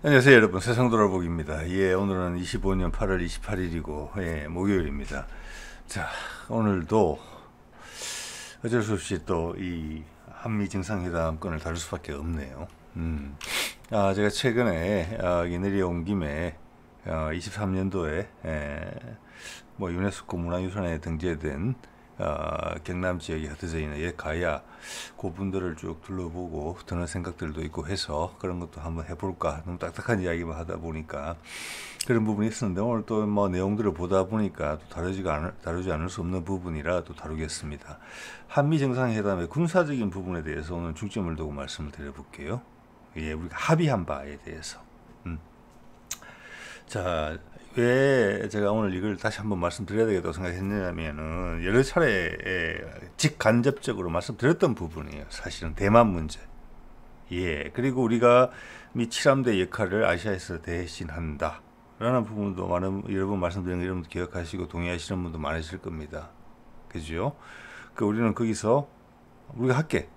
안녕하세요 여러분, 세상돌아보기입니다. 예, 오늘은 25년 8월 28일이고 예, 목요일입니다. 자, 오늘도 어쩔 수 없이 또 이 한미 정상회담 건을 다룰 수밖에 없네요. 제가 최근에 이 내려온 김에 23년도에 뭐 유네스코 문화유산에 등재된 경남 지역에 흩어져 있는 옛 가야 그분들을 쭉 둘러보고 드는 생각들도 있고 해서 그런 것도 한번 해볼까. 너무 딱딱한 이야기만 하다 보니까 그런 부분이 있었는데, 오늘 또 뭐 내용들을 보다 보니까 또 다루지 않을 수 없는 부분이라 또 다루겠습니다. 한미 정상회담의 군사적인 부분에 대해서 오늘 중점을 두고 말씀을 드려볼게요. 예, 우리가 합의한 바에 대해서. 자, 왜 제가 오늘 이걸 다시 한번 말씀드려야 되겠다고 생각했냐면은, 여러 차례 직간접적으로 말씀드렸던 부분이에요. 사실은 대만 문제. 예, 그리고 우리가 미 7함대 역할을 아시아에서 대신한다 라는 부분도 여러 번 말씀드린 거 여러분도 기억하시고 동의하시는 분도 많으실 겁니다. 그죠? 우리는 거기서 우리가 할게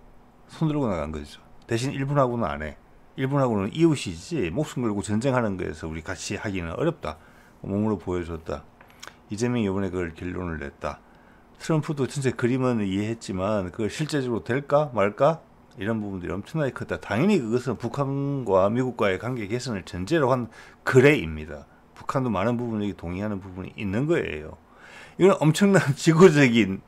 손 들고 나간 거죠. 대신 일본하고는 안 해. 일본하고는 이웃이지 목숨 걸고 전쟁하는 거에서 우리 같이 하기는 어렵다. 몸으로 보여줬다. 이재명이 이번에 그걸 결론을 냈다. 트럼프도 전체 그림은 이해했지만 그걸 실제적으로 될까 말까 이런 부분들이 엄청나게 컸다. 당연히 그것은 북한과 미국과의 관계 개선을 전제로 한 거래입니다. 북한도 많은 부분에 동의하는 부분이 있는 거예요. 이건 엄청난 지구적인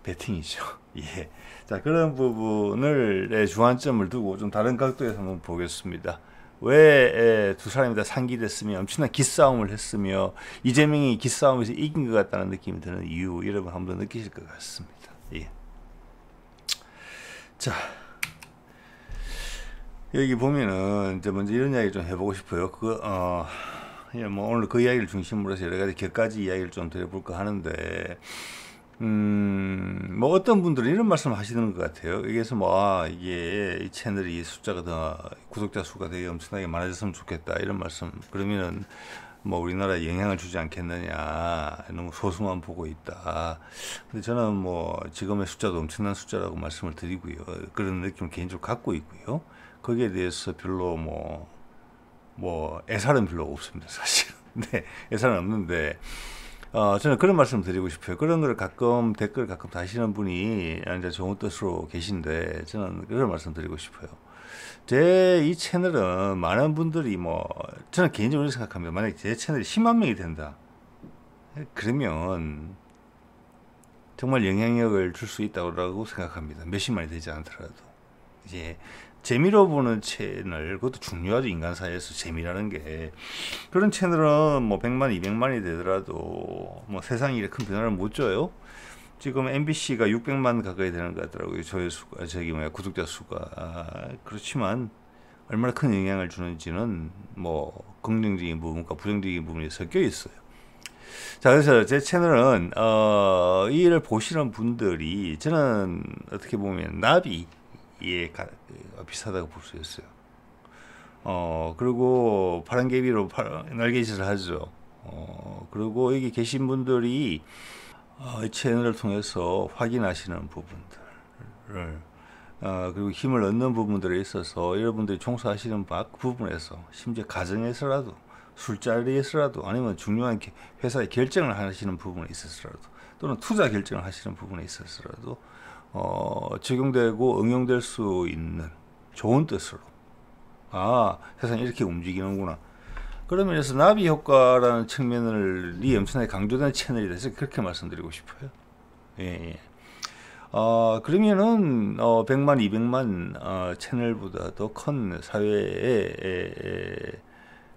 배팅이죠. 예. 자, 그런 부분을 주안점을 두고 좀 다른 각도에서 한번 보겠습니다. 왜 두 사람이 다 상기됐으며 엄청난 기싸움을 했으며 이재명이 기싸움에서 이긴 것 같다는 느낌이 드는 이유, 여러분 한번 느끼실 것 같습니다. 예. 자, 여기 보면은 이제 먼저 이런 이야기 좀 해보고 싶어요. 뭐 오늘 그 이야기를 중심으로 해서 여러 가지 격가지 이야기를 좀 드려볼까 하는데, 뭐 어떤 분들은 이런 말씀 하시는 것 같아요. 여기서 이게 이 채널이 숫자가 구독자 수가 되게 엄청나게 많아졌으면 좋겠다 이런 말씀. 그러면은 뭐 우리나라에 영향을 주지 않겠느냐, 너무 소수만 보고 있다. 근데 저는 뭐 지금의 숫자도 엄청난 숫자라고 말씀을 드리고요. 그런 느낌을 개인적으로 갖고 있고요. 거기에 대해서 별로 애살은 별로 없습니다, 사실. 네, 애살은 없는데, 저는 그런 말씀 드리고 싶어요. 그런 걸 댓글 가끔 다시는 분이 이제 좋은 뜻으로 계신데, 저는 그런 말씀 드리고 싶어요. 제 이 채널은 많은 분들이 저는 개인적으로 생각합니다. 만약에 제 채널이 10만 명이 된다. 그러면 정말 영향력을 줄 수 있다고 생각합니다. 몇십만이 되지 않더라도. 이제 재미로 보는 채널, 그것도 중요하죠. 인간 사회에서 재미라는 게. 그런 채널은 100만, 200만이 되더라도 세상이 이렇게 큰 변화를 못 줘요. 지금 MBC가 600만 가까이 되는 것 같더라고요. 조회수가, 구독자 수가. 그렇지만 얼마나 큰 영향을 주는지는 긍정적인 부분과 부정적인 부분이 섞여 있어요. 자, 그래서 제 채널은 이 일을 보시는 분들이, 저는 어떻게 보면 나비에 비슷하다고 볼 수 있어요. 그리고 파란개비로 날개짓을 하죠. 그리고 여기 계신 분들이 이 채널을 통해서 확인하시는 부분들을, 그리고 힘을 얻는 부분들에 있어서 여러분들이 종사하시는 부분에서, 심지어 가정에서라도, 술자리에서라도, 아니면 중요한 회사의 결정을 하시는 부분에 있어서라도, 또는 투자 결정을 하시는 부분에 있어서라도 적용되고 응용될 수 있는 좋은 뜻으로, 세상이 이렇게 움직이는구나. 그런 면에서 나비 효과라는 측면을 엄청나게 강조되는 채널이 돼서 그렇게 말씀드리고 싶어요. 예. 그러면은 100만, 200만 채널보다 더 큰 사회에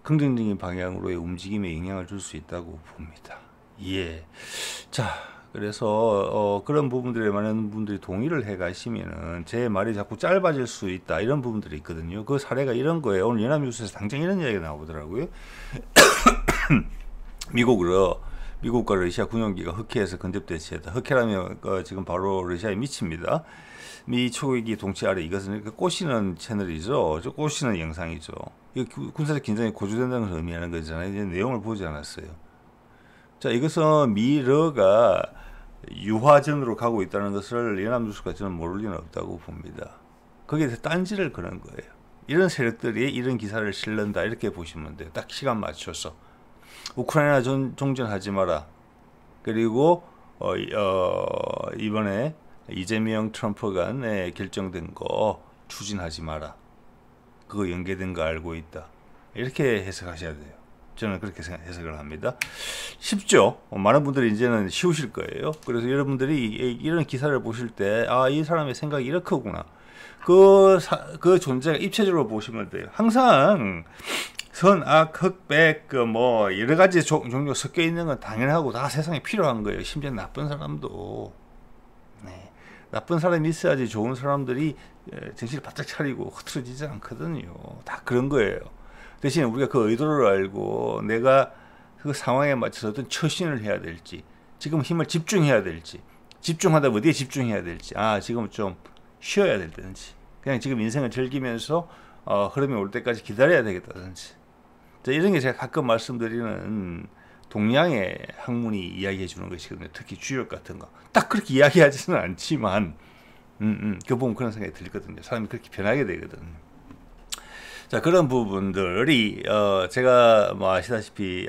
긍정적인 방향으로의 움직임에 영향을 줄 수 있다고 봅니다. 예. 자, 그래서 그런 부분들에 많은 분들이 동의를 해 가시면은 제 말이 자꾸 짧아질 수 있다, 이런 부분들이 있거든요. 그 사례가 이런 거예요. 오늘 연합뉴스에서 당장 이런 이야기가 나오더라고요. 미국과 러시아 군용기가 흑해에서 근접 대치했다. 흑해라면 지금 바로 러시아의 밑입니다. 미 초계기 동치 아래, 이것은 이렇게 꼬시는 채널이죠. 꼬시는 영상이죠. 이거 군사적 긴장이 고조된다는 것을 의미하는 거잖아요. 이제 내용을 보지 않았어요. 자, 이것은 미러가 유화전으로 가고 있다는 것을 연합뉴스가 저는 모를 리는 없다고 봅니다. 거기에 대해서 딴지를 거는 거예요. 이런 세력들이 이런 기사를 실는다 이렇게 보시면 돼요. 딱 시간 맞춰서 우크라이나 종전하지 마라. 그리고 이번에 이재명 트럼프 간에 결정된 거 추진하지 마라. 그거 연계된 거 알고 있다. 이렇게 해석하셔야 돼요. 저는 그렇게 해석을 합니다. 쉽죠? 많은 분들이 이제는 쉬우실 거예요. 그래서 여러분들이 이런 기사를 보실 때, 아, 이 사람의 생각이 이렇게구나. 그 존재가 입체적으로 보시면 돼요. 항상 선악, 흑백, 여러 가지 종류 섞여 있는 건 당연하고 다 세상에 필요한 거예요. 심지어 나쁜 사람도. 네. 나쁜 사람이 있어야지 좋은 사람들이 정신을 바짝 차리고 흐트러지지 않거든요. 다 그런 거예요. 대신에 우리가 그 의도를 알고 내가 그 상황에 맞춰서 어떤 처신을 해야 될지, 지금 힘을 집중해야 될지, 집중하다 어디에 집중해야 될지, 지금 좀 쉬어야 될든지, 그냥 지금 인생을 즐기면서 흐름이 올 때까지 기다려야 되겠다든지. 이런 게 제가 가끔 말씀드리는 동양의 학문이 이야기해 주는 것이거든요. 특히 주역 같은 거. 딱 그렇게 이야기하지는 않지만, 그 보면 그런 생각이 들거든요. 사람이 그렇게 변하게 되거든요. 자, 그런 부분들이 제가 아시다시피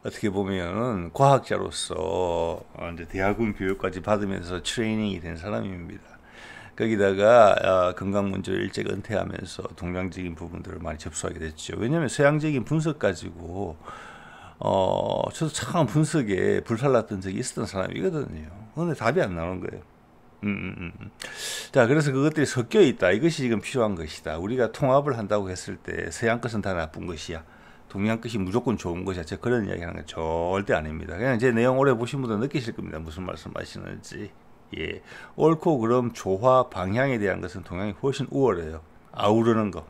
어떻게 보면 과학자로서 이제 대학원 교육까지 받으면서 트레이닝이 된 사람입니다. 거기다가 건강 문제를 일찍 은퇴하면서 동양적인 부분들을 많이 접수하게 됐죠. 왜냐하면 서양적인 분석 가지고 저도 참 분석에 불살랐던 적이 있었던 사람이거든요. 근데 답이 안 나오는 거예요. 자, 그래서 그것들이 섞여 있다. 이것이 지금 필요한 것이다. 우리가 통합을 한다고 했을 때 서양 것은 다 나쁜 것이야. 동양 것이 무조건 좋은 것이야. 제가 그런 이야기 하는 건 절대 아닙니다. 그냥 제 내용 오래 보신 분들 느끼실 겁니다. 무슨 말씀 하시는지. 예. 옳고 그름, 조화, 방향에 대한 것은 동양이 훨씬 우월해요. 아우르는 거.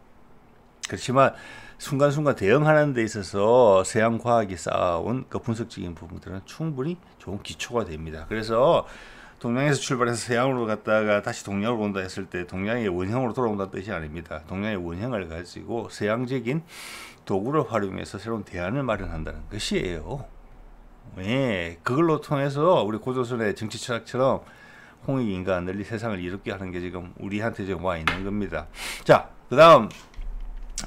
그렇지만 순간순간 대응하는 데 있어서 서양 과학이 쌓아온 그 분석적인 부분들은 충분히 좋은 기초가 됩니다. 그래서 동양에서 출발해서 서양으로 갔다가 다시 동양으로 온다 했을 때 동양의 원형으로 돌아온다는 뜻이 아닙니다. 동양의 원형을 가지고 서양적인 도구를 활용해서 새로운 대안을 마련한다는 것이에요. 예, 그걸로 통해서 우리 고조선의 정치 철학처럼 홍익인간 널리 세상을 이롭게 하는 게 지금 우리한테 지금 와 있는 겁니다. 자, 그 다음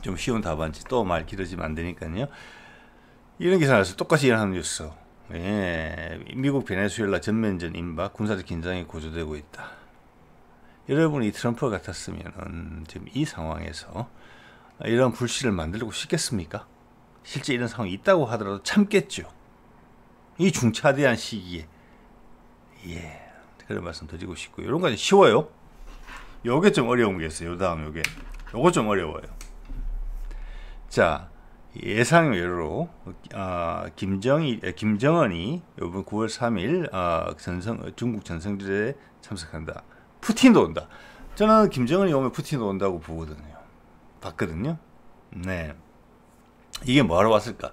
좀 쉬운 답안지, 또 말 길어지면 안 되니까요. 이런 기사 나왔어요. 똑같이 일어나는 뉴스. 예, 미국 베네수엘라 전면전 임박, 군사적 긴장이 고조되고 있다. 여러분이 트럼프 같았으면 지금 이 상황에서 이런 불씨를 만들고 싶겠습니까? 실제 이런 상황이 있다고 하더라도 참겠죠. 이 중차대한 시기에. 예, 그런 말씀 드리고 싶고요. 이런 거 쉬워요. 요게 좀 어려운 게 있어요. 요 다음 요거 좀 어려워요. 자, 예상외로 김정은이 이번 9월 3일 중국 전성들에 참석한다. 푸틴도 온다. 저는 김정은이 오면 푸틴도 온다고 봤거든요. 네, 이게 뭐하러 왔을까?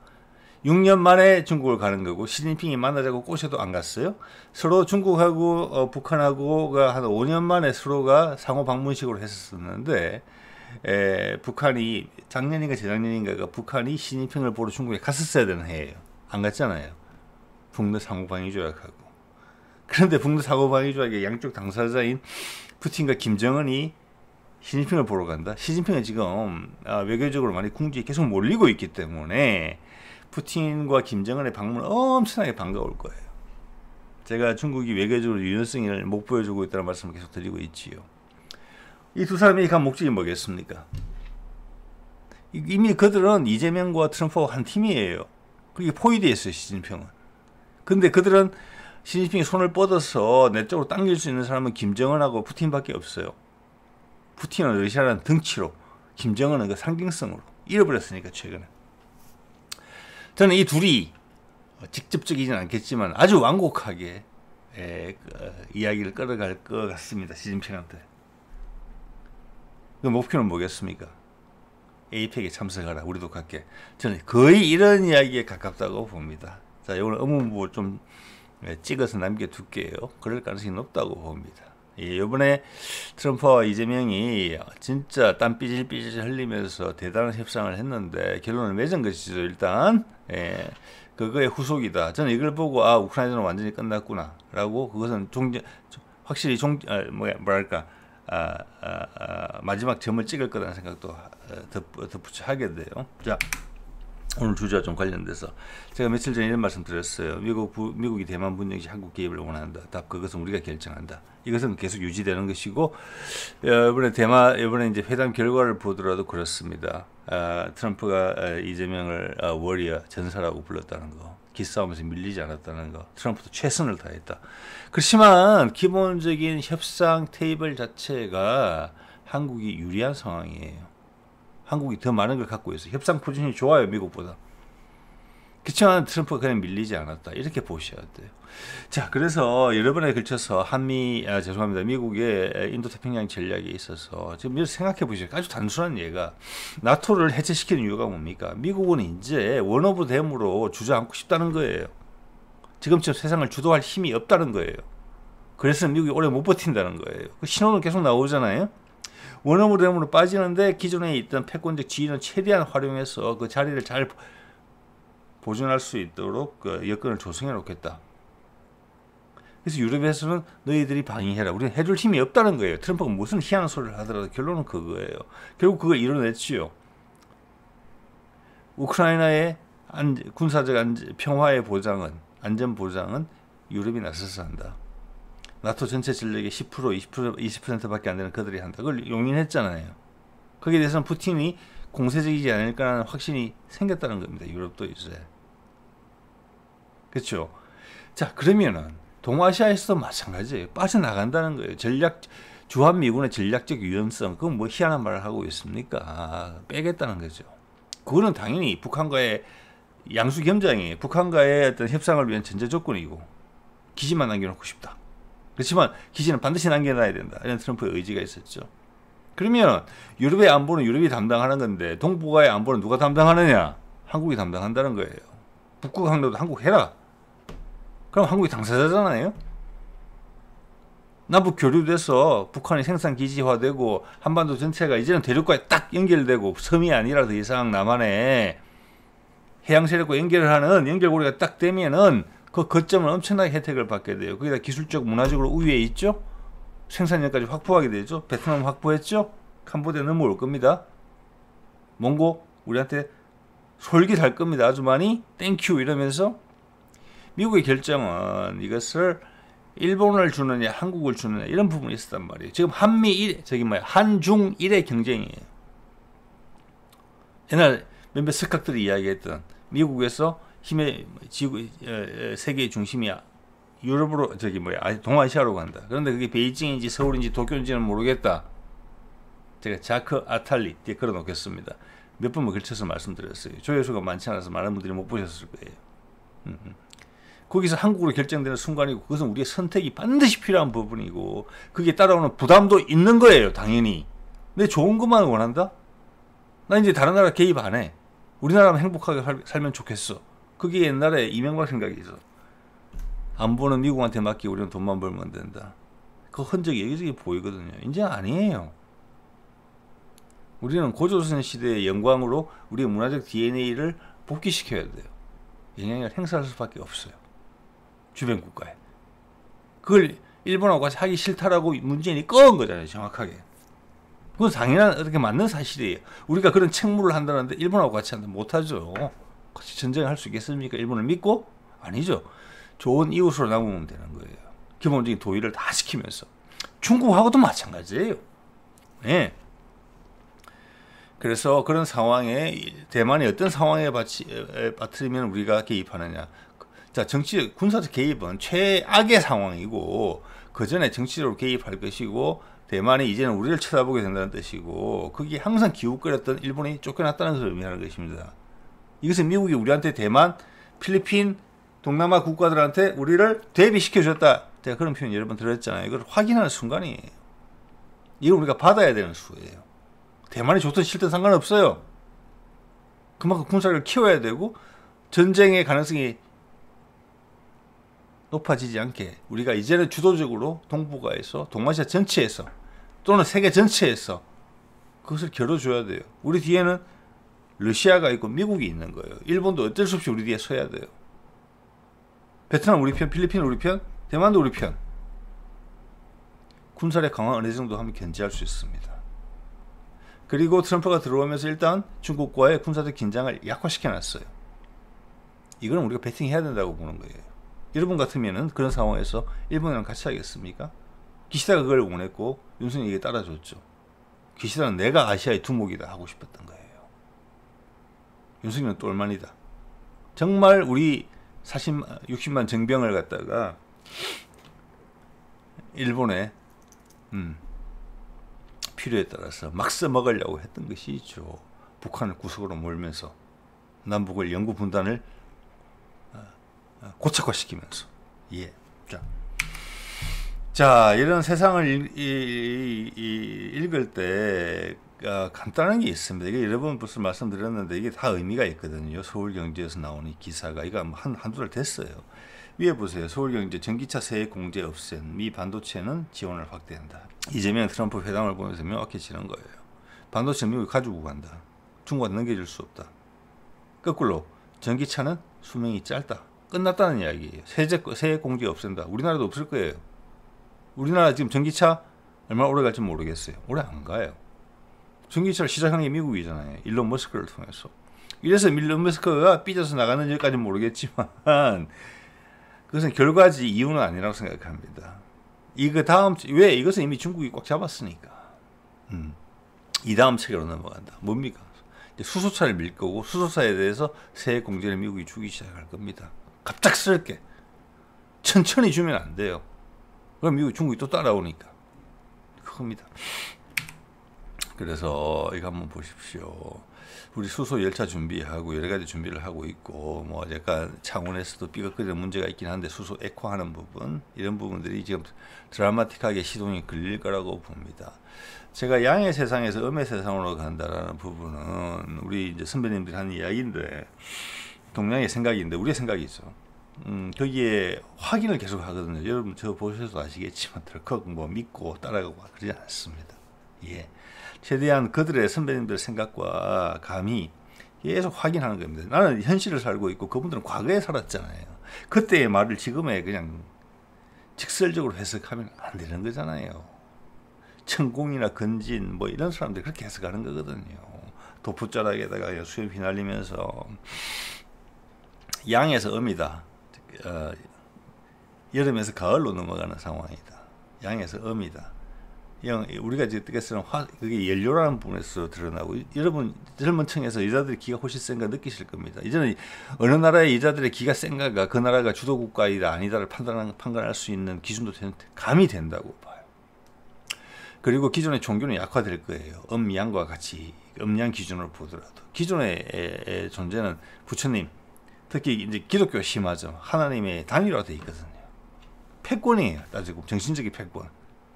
6년 만에 중국을 가는 거고, 시진핑이 만나자고 꼬셔도 안 갔어요. 서로 중국하고 북한하고가 한 5년 만에 서로가 상호 방문식으로 했었는데, 북한이 작년인가 재작년인가가 북한이 시진핑을 보러 중국에 갔었어야 되는 해예요. 안 갔잖아요. 북러 상호방위 조약하고. 그런데 북러 상호방위 조약의 양쪽 당사자인 푸틴과 김정은이 시진핑을 보러 간다. 시진핑은 지금 외교적으로 많이 궁지에 계속 몰리고 있기 때문에 푸틴과 김정은의 방문은 엄청나게 반가울 거예요. 제가 중국이 외교적으로 유연성을 못 보여주고 있다는 말씀을 계속 드리고 있지요. 이 두 사람이 간 목적이 뭐겠습니까? 이미 그들은 이재명과 트럼프와 한 팀이에요. 그게 포위되어 있어요, 시진핑은. 근데 그들은 시진핑이 손을 뻗어서 내 쪽으로 당길 수 있는 사람은 김정은하고 푸틴밖에 없어요. 푸틴은 러시아라는 덩치로, 김정은은 그 상징성으로 잃어버렸으니까, 최근에. 저는 이 둘이 직접적이진 않겠지만 아주 완곡하게 이야기를 끌어갈 것 같습니다. 시진핑한테. 그 목표는 뭐겠습니까? 에이펙에 참석하라. 우리도 갈게. 저는 거의 이런 이야기에 가깝다고 봅니다. 자, 이걸 의문부 좀 찍어서 남겨둘게요. 그럴 가능성이 높다고 봅니다. 예, 이번에 트럼프와 이재명이 진짜 땀 삐질삐질 흘리면서 대단한 협상을 했는데 결론을 맺은 것이죠. 일단 그거의 후속이다. 저는 이걸 보고 우크라이나는 완전히 끝났구나 라고, 그것은 확실히 마지막 점을 찍을 거라는 생각도 덧붙여 하게 돼요. 자, 오늘 주제와 좀 관련돼서 제가 며칠 전에 이런 말씀 드렸어요. 미국이 대만 분쟁 시 한국 개입을 원한다. 답, 그것은 우리가 결정한다. 이것은 계속 유지되는 것이고, 이번에 이제 회담 결과를 보더라도 그렇습니다. 트럼프가 이재명을 워리어 전사라고 불렀다는 거, 기싸움에서 밀리지 않았다는 거, 트럼프도 최선을 다했다. 그렇지만 기본적인 협상 테이블 자체가 한국이 유리한 상황이에요. 한국이 더 많은 걸 갖고 있어요. 협상 포지션이 좋아요, 미국보다. 그렇지만 트럼프가 그냥 밀리지 않았다. 이렇게 보셔야 돼요. 자, 그래서 여러 번에 걸쳐서 미국의 인도태평양 전략에 있어서 지금 생각해 보시죠. 아주 단순한 예가, 나토를 해체시키는 이유가 뭡니까? 미국은 이제 원 오브 댐으로 주저앉고 싶다는 거예요. 지금처럼 세상을 주도할 힘이 없다는 거예요. 그래서 미국이 오래 못 버틴다는 거예요. 그 신호는 계속 나오잖아요. 원 오브 댐으로 빠지는데 기존에 있던 패권적 지위는 최대한 활용해서 그 자리를 잘 보존할 수 있도록 그 여건을 조성해 놓겠다. 그래서 유럽에서는 너희들이 방해해라. 우리는 해줄 힘이 없다는 거예요. 트럼프가 무슨 희한한 소리를 하더라도 결론은 그거예요. 결국 그걸 이뤄냈지요. 우크라이나의 군사적 평화의 보장은, 안전 보장은 유럽이 나서서 한다. 나토 전체 전력의 10%, 20%밖에 안 되는 그들이 한다. 그걸 용인했잖아요. 거기에 대해서는 푸틴이 공세적이지 않을 거라는 확신이 생겼다는 겁니다. 유럽도 이제. 그렇죠? 자, 그러면은 동아시아에서도 마찬가지예요. 빠져나간다는 거예요. 주한미군의 전략적 유연성, 그건 뭐 희한한 말을 하고 있습니까? 빼겠다는 거죠. 그거는 당연히 북한과의 양수겸장이에요. 북한과의 어떤 협상을 위한 전제 조건이고, 기지만 남겨놓고 싶다. 그렇지만 기지는 반드시 남겨놔야 된다. 이런 트럼프의 의지가 있었죠. 그러면 유럽의 안보는 유럽이 담당하는 건데, 동북아의 안보는 누가 담당하느냐? 한국이 담당한다는 거예요. 북극 항로도 한국 해라. 그럼 한국이 당사자잖아요. 남북 교류돼서 북한이 생산 기지화되고 한반도 전체가 이제는 대륙과에 딱 연결되고, 섬이 아니라 더 이상 남한에 해양 세력과 연결을 하는 연결고리가 딱 되면은 그 거점은 엄청나게 혜택을 받게 돼요. 거기다 기술적, 문화적으로 우위에 있죠. 생산력까지 확보하게 되죠. 베트남 확보했죠. 캄보디아 넘어올 겁니다. 몽고 우리한테 솔깃할 겁니다. 아주 많이 땡큐 이러면서. 미국의 결정은 이것을 일본을 주느냐 한국을 주느냐 이런 부분이 있었단 말이에요. 지금 한중일의 경쟁이에요. 옛날 몇몇 석학들이 이야기했던 미국에서 힘의 세계의 중심이 유럽으로 동아시아로 간다. 그런데 그게 베이징인지 서울인지 도쿄인지는 모르겠다. 제가 자크 아탈리 뒤에 걸어놓겠습니다. 몇 번만 걸쳐서 말씀드렸어요. 조회수가 많지 않아서 많은 분들이 못 보셨을 거예요. 거기서 한국으로 결정되는 순간이고, 그것은 우리의 선택이 반드시 필요한 부분이고, 그게 따라오는 부담도 있는 거예요. 당연히. 근데 좋은 것만 원한다? 나 이제 다른 나라 개입 안 해. 우리나라만 행복하게 살면 좋겠어. 그게 옛날에 이명박 생각이죠. 안보는 미국한테 맡기고 우리는 돈만 벌면 된다. 그 흔적이 여기저기 보이거든요. 이제 아니에요. 우리는 고조선 시대의 영광으로 우리의 문화적 DNA를 복귀시켜야 돼요. 영향력을 행사할 수밖에 없어요. 주변 국가에. 그걸 일본하고 같이 하기 싫다라고 문재인이 꺼은 거잖아요. 정확하게. 그건 당연한 어떻게 맞는 사실이에요. 우리가 그런 책무를 한다는데 일본하고 같이 한다 못하죠. 같이 전쟁을 할 수 있겠습니까? 일본을 믿고? 아니죠. 좋은 이웃으로 남으면 되는 거예요. 기본적인 도의를 다 시키면서. 중국하고도 마찬가지예요. 네. 그래서 그런 상황에 대만이 어떤 상황에 빠뜨리면 우리가 개입하느냐. 자, 군사적 개입은 최악의 상황이고, 그 전에 정치적으로 개입할 것이고, 대만이 이제는 우리를 쳐다보게 된다는 뜻이고, 그게 항상 기웃거렸던 일본이 쫓겨났다는 것을 의미하는 것입니다. 이것은 미국이 우리한테 대만, 필리핀, 동남아 국가들한테 우리를 대비시켜줬다. 제가 그런 표현 여러 번 들었잖아요. 이걸 확인하는 순간이에요. 이걸 우리가 받아야 되는 수예요. 대만이 좋든 싫든 상관없어요. 그만큼 군사력을 키워야 되고, 전쟁의 가능성이 높아지지 않게 우리가 이제는 주도적으로 동북아에서, 동아시아 전체에서, 또는 세계 전체에서 그것을 겨뤄줘야 돼요. 우리 뒤에는 러시아가 있고 미국이 있는 거예요. 일본도 어쩔 수 없이 우리 뒤에 서야 돼요. 베트남 우리 편, 필리핀 우리 편, 대만도 우리 편. 군사력 강화 어느 정도 하면 견제할 수 있습니다. 그리고 트럼프가 들어오면서 일단 중국과의 군사적 긴장을 약화시켜놨어요. 이거는 우리가 베팅해야 된다고 보는 거예요. 여러분 같으면은 그런 상황에서 일본이랑 같이 하겠습니까? 기시다가 그걸 원했고 윤석열이 따라줬죠. 기시다는 내가 아시아의 두목이다 하고 싶었던 거예요. 윤석열은 똘만이다. 정말 우리 60만 정병을 갖다가 일본에 필요에 따라서 막 써먹으려고 했던 것이죠. 북한을 구석으로 몰면서 남북을 영구 분단을 고착화시키면서. 예. 자, 이런 세상을 읽을 때 간단한 게 있습니다. 이게 여러 번 벌써 말씀드렸는데 이게 다 의미가 있거든요. 서울경제에서 나오는 기사가 이거 한두 달 됐어요. 위에 보세요. 서울경제 전기차 세액 공제 없앤 미 반도체는 지원을 확대한다. 이재명 트럼프 회담을 보면서 명확해지는 거예요. 반도체 미국이 가지고 간다. 중국한테 넘겨줄 수 없다. 거꾸로 전기차는 수명이 짧다. 끝났다는 이야기예요. 세액 공제 없앤다. 우리나라도 없을 거예요. 우리나라 지금 전기차 얼마나 오래 갈지 모르겠어요. 오래 안 가요. 전기차를 시작한 게 미국이잖아요. 일론 머스크를 통해서. 이래서 일론 머스크가 삐져서 나가는 일까지는 모르겠지만 그것은 결과지 이유는 아니라고 생각합니다. 왜? 이것은 이미 중국이 꽉 잡았으니까. 이 다음 체계로 넘어간다. 뭡니까? 이제 수소차를 밀 거고 수소차에 대해서 세액 공제를 미국이 주기 시작할 겁니다. 갑작스럽게. 천천히 주면 안 돼요. 그럼 중국이 또 따라오니까. 큽니다. 그래서 이거 한번 보십시오. 우리 수소 열차 준비하고 여러 가지 준비를 하고 있고 뭐 약간 창원에서도 삐걱거리는 문제가 있긴 한데 수소 액화하는 부분 이런 부분들이 지금 드라마틱하게 시동이 걸릴 거라고 봅니다. 제가 양의 세상에서 음의 세상으로 간다라는 부분은 우리 이제 선배님들이 하는 이야기인데 동양의 생각인데 우리의 생각이죠. 거기에 확인을 계속 하거든요. 여러분 저 보셔서 아시겠지만 덜컥 뭐 믿고 따라가고 그러지 않습니다. 예. 최대한 그들의 선배님들의 생각과 감이 계속 확인하는 겁니다. 나는 현실을 살고 있고 그분들은 과거에 살았잖아요. 그때의 말을 지금에 그냥 직설적으로 해석하면 안 되는 거잖아요. 천공이나 건진 뭐 이런 사람들이 그렇게 해석하는 거거든요. 도풋자락에다가 수염 휘날리면서 양에서 음이다. 여름에서 가을로 넘어가는 상황이다. 양에서 음이다. 우리가 이제 어떻게 쓰는 그게 연료라는 부분에서 드러나고 여러분 젊은 층에서 여자들의 기가 훨씬 센가 느끼실 겁니다. 이제는 어느 나라의 여자들의 기가 센가가 그 나라가 주도 국가이다 아니다를 판단할 수 있는 기준도 감이 된다고 봐요. 그리고 기존의 종교는 약화될 거예요. 음양과 같이 음양 기준으로 보더라도 기존의 존재는 부처님 특히 이제 기독교 심하죠. 하나님의 단일화되어 있거든요. 패권이에요. 따지고 정신적인 패권.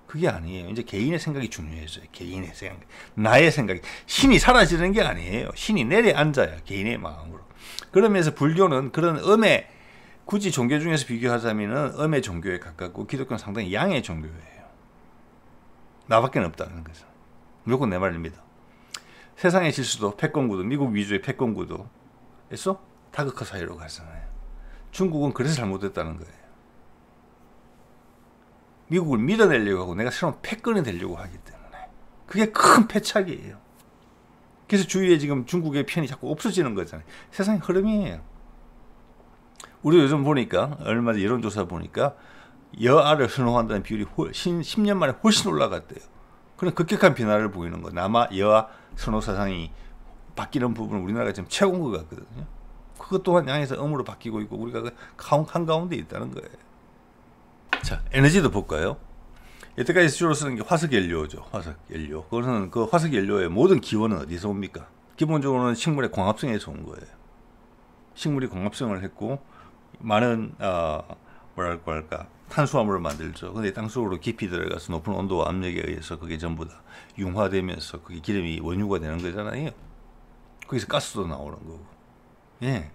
그게 아니에요. 이제 개인의 생각이 중요해져요. 개인의 생각. 나의 생각이. 신이 사라지는 게 아니에요. 신이 내려앉아요. 개인의 마음으로. 그러면서 불교는 그런 음의 굳이 종교 중에서 비교하자면 음의 종교에 가깝고 기독교는 상당히 양의 종교예요. 나밖에 없다는 거죠. 무조건 내 말입니다. 세상의 질서도 패권구도 미국 위주의 패권구도에서 다극화 사회로 가잖아요. 중국은 그래서 잘못됐다는 거예요. 미국을 밀어내려고 하고 내가 새로운 패권이 되려고 하기 때문에 그게 큰 패착이에요. 그래서 주위에 지금 중국의 편이 자꾸 없어지는 거잖아요. 세상의 흐름이에요. 우리 요즘 보니까 얼마 전에 여론조사 보니까 여아를 선호한다는 비율이 10년 만에 훨씬 올라갔대요. 그런 급격한 변화를 보이는 거. 남아 여아 선호 사상이 바뀌는 부분은 우리나라가 지금 최고인 것 같거든요. 그것 또한 양에서 음으로 바뀌고 있고 우리가 그 한가운데 있다는 거예요. 자, 에너지도 볼까요? 여태까지 주로 쓰는 게 화석연료죠. 화석연료. 그것은 그 화석연료의 모든 기원은 어디서 옵니까? 기본적으로는 식물의 광합성에서 온 거예요. 식물이 광합성을 했고 많은 뭐랄까 할까 탄수화물을 만들죠. 근데 땅속으로 깊이 들어가서 높은 온도와 압력에 의해서 그게 전부 다 융화되면서 그게 기름이 원유가 되는 거잖아요. 거기서 가스도 나오는 거고. 예.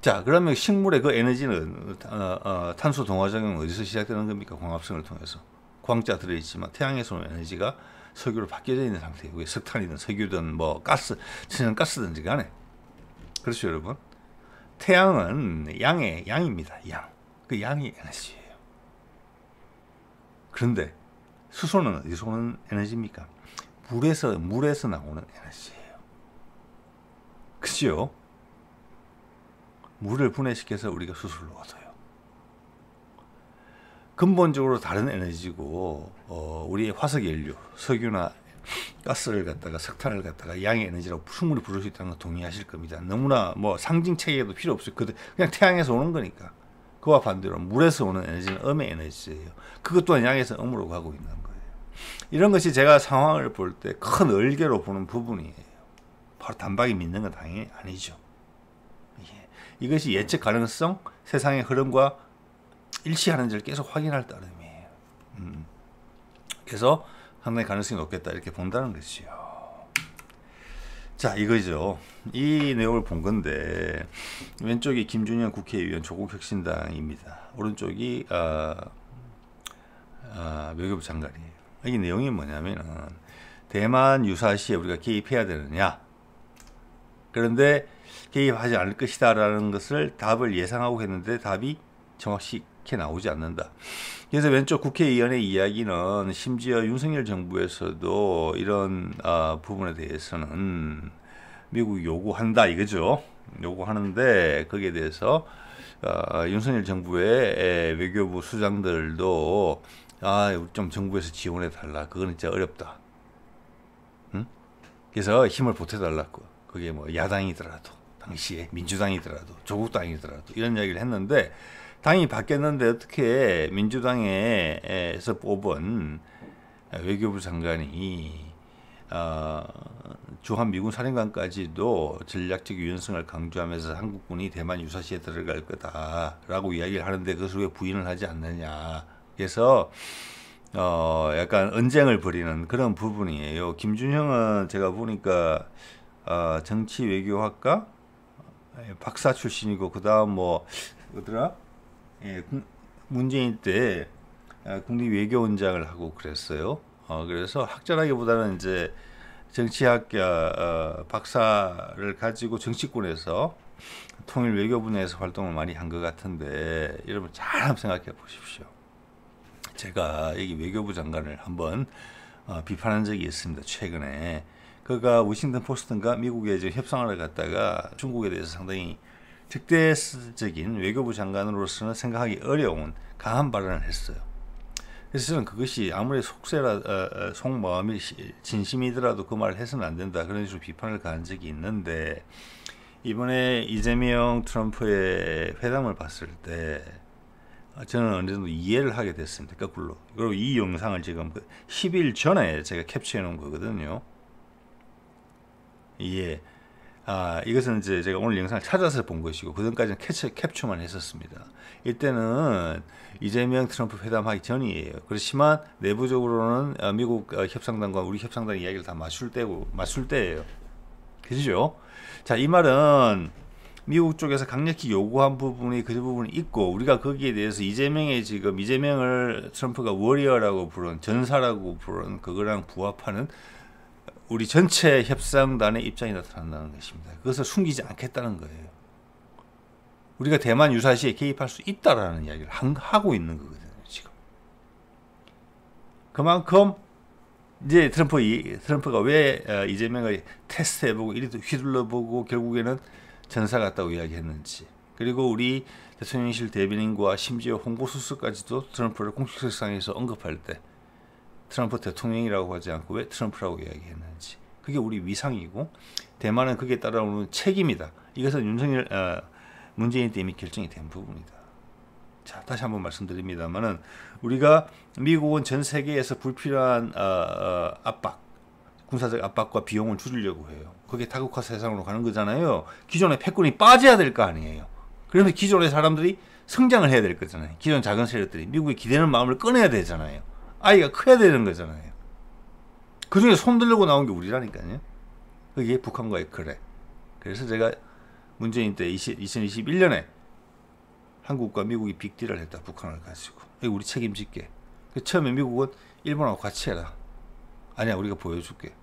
자, 그러면 식물의 그 에너지는 탄소 동화작용은 어디서 시작되는 겁니까? 광합성을 통해서. 광자 들어있지만 태양에서 오는 에너지가 석유로 바뀌어져 있는 상태예요. 그게 석탄이든 석유든 뭐 가스, 천연가스든지 간에. 그렇죠, 여러분? 태양은 양입니다. 양. 그 양이 에너지예요. 그런데 수소는 어디서 오는 에너지입니까? 물에서 나오는 에너지예요. 그죠? 물을 분해시켜서 우리가 수소를 얻어요. 근본적으로 다른 에너지고 우리의 화석연료, 석유나 가스를 갖다가 석탄을 갖다가 양의 에너지라고 충분히 부를 수 있다는 건 동의하실 겁니다. 너무나 뭐 상징 체계도 필요 없어요. 그냥 태양에서 오는 거니까. 그와 반대로 물에서 오는 에너지는 음의 에너지예요. 그것 또한 양에서 음으로 가고 있는 거예요. 이런 것이 제가 상황을 볼 때 큰 얼개로 보는 부분이에요. 바로 단박에 믿는 건 당연히 아니죠. 이것이 예측 가능성, 세상의 흐름과 일치하는지를 계속 확인할 따름이에요. 그래서 상당히 가능성이 높겠다 이렇게 본다는 것이죠. 자, 이거죠. 이 내용을 본 건데 왼쪽이 김준현 국회의원 조국혁신당입니다. 오른쪽이 외교부 장관이에요. 이 내용이 뭐냐면은 대만 유사시에 우리가 개입해야 되느냐, 그런데 개입하지 않을 것이다 라는 것을 답을 예상하고 했는데 답이 정확하게 나오지 않는다. 그래서 왼쪽 국회의원의 이야기는 심지어 윤석열 정부에서도 이런 부분에 대해서는 미국이 요구한다 이거죠. 요구하는데 거기에 대해서 윤석열 정부의 외교부 수장들도 좀 정부에서 지원해 달라. 그거는 진짜 어렵다. 응? 그래서 힘을 보태달라고. 그게 뭐 야당이더라도, 당시에 민주당이더라도, 조국당이더라도 이런 이야기를 했는데 당이 바뀌었는데 어떻게 민주당에서 뽑은 외교부 장관이 주한 미군 사령관까지도 전략적 유연성을 강조하면서 한국군이 대만 유사시에 들어갈 거다라고 이야기를 하는데 그것을 왜 부인을 하지 않느냐. 그래서 약간 언쟁을 벌이는 그런 부분이에요. 김준형은 제가 보니까 정치 외교학과 박사 출신이고 그 다음 뭐 어더라? 문재인 때 국립외교원장을 하고 그랬어요. 그래서 학자라기보다는 이제 정치학 박사를 가지고 정치권에서 통일 외교 분야에서 활동을 많이 한 것 같은데 여러분 잘 한번 생각해 보십시오. 제가 여기 외교부 장관을 한번 비판한 적이 있습니다. 최근에 그가 워싱턴 포스트인가 미국에 이제 협상을 갔다가 중국에 대해서 상당히 적대적인 외교부 장관으로서는 생각하기 어려운 강한 발언을 했어요. 그래서 저는 그것이 아무리 속마음이 진심이더라도 그 말을 해서는 안 된다. 그런 식으로 비판을 가한 적이 있는데 이번에 이재명 트럼프의 회담을 봤을 때 저는 어느 정도 이해를 하게 됐습니다. 거꾸로. 그리고 이 영상을 지금 10일 전에 제가 캡처해 놓은 거거든요. 예. 이것은 이제 제가 오늘 영상을 찾아서 본 것이고 그전까지는 캡처만 했었습니다. 이때는 이재명 트럼프 회담하기 전이에요. 그렇지만 내부적으로는 미국 협상단과 우리 협상단 이야기를 다 맞출 때예요. 그죠? 자, 이 말은 미국 쪽에서 강력히 요구한 부분이 그 부분이 있고 우리가 거기에 대해서 이재명을 트럼프가 워리어라고 부른 전사라고 부른 그거랑 부합하는 우리 전체 협상단의 입장이 나타난다는 것입니다. 그것을 숨기지 않겠다는 거예요. 우리가 대만 유사시에 개입할 수 있다라는 이야기를 하고 있는 거거든요, 지금. 그만큼 이제 트럼프가 왜 이재명을 테스트해보고 이리도 휘둘러보고 결국에는 전사 같다고 이야기했는지, 그리고 우리 대통령실 대변인과 심지어 홍보수석까지도 트럼프를 공식석상에서 언급할 때 트럼프 대통령이라고 하지 않고 왜 트럼프라고 이야기했는지, 그게 우리 위상이고 대만은 그게 따라오는 책임이다. 이것은 문재인 때 이미 결정이 된 부분이다. 자, 다시 한번 말씀드립니다만은 우리가 미국은 전 세계에서 불필요한 군사적 압박과 비용을 줄이려고 해요. 그게 다국화 세상으로 가는 거잖아요. 기존의 패권이 빠져야 될 거 아니에요. 그러면 기존의 사람들이 성장을 해야 될 거잖아요. 기존 작은 세력들이 미국에 기대는 마음을 꺼내야 되잖아요. 아이가 커야 되는 거잖아요. 그 중에 손 들고 나온 게 우리라니까요. 그게 북한과의 거래. 그래서 제가 문재인 때 2021년에 한국과 미국이 빅딜을 했다. 북한을 가지고. 이거 우리 책임질게. 처음에 미국은 일본하고 같이 해라. 아니야, 우리가 보여줄게.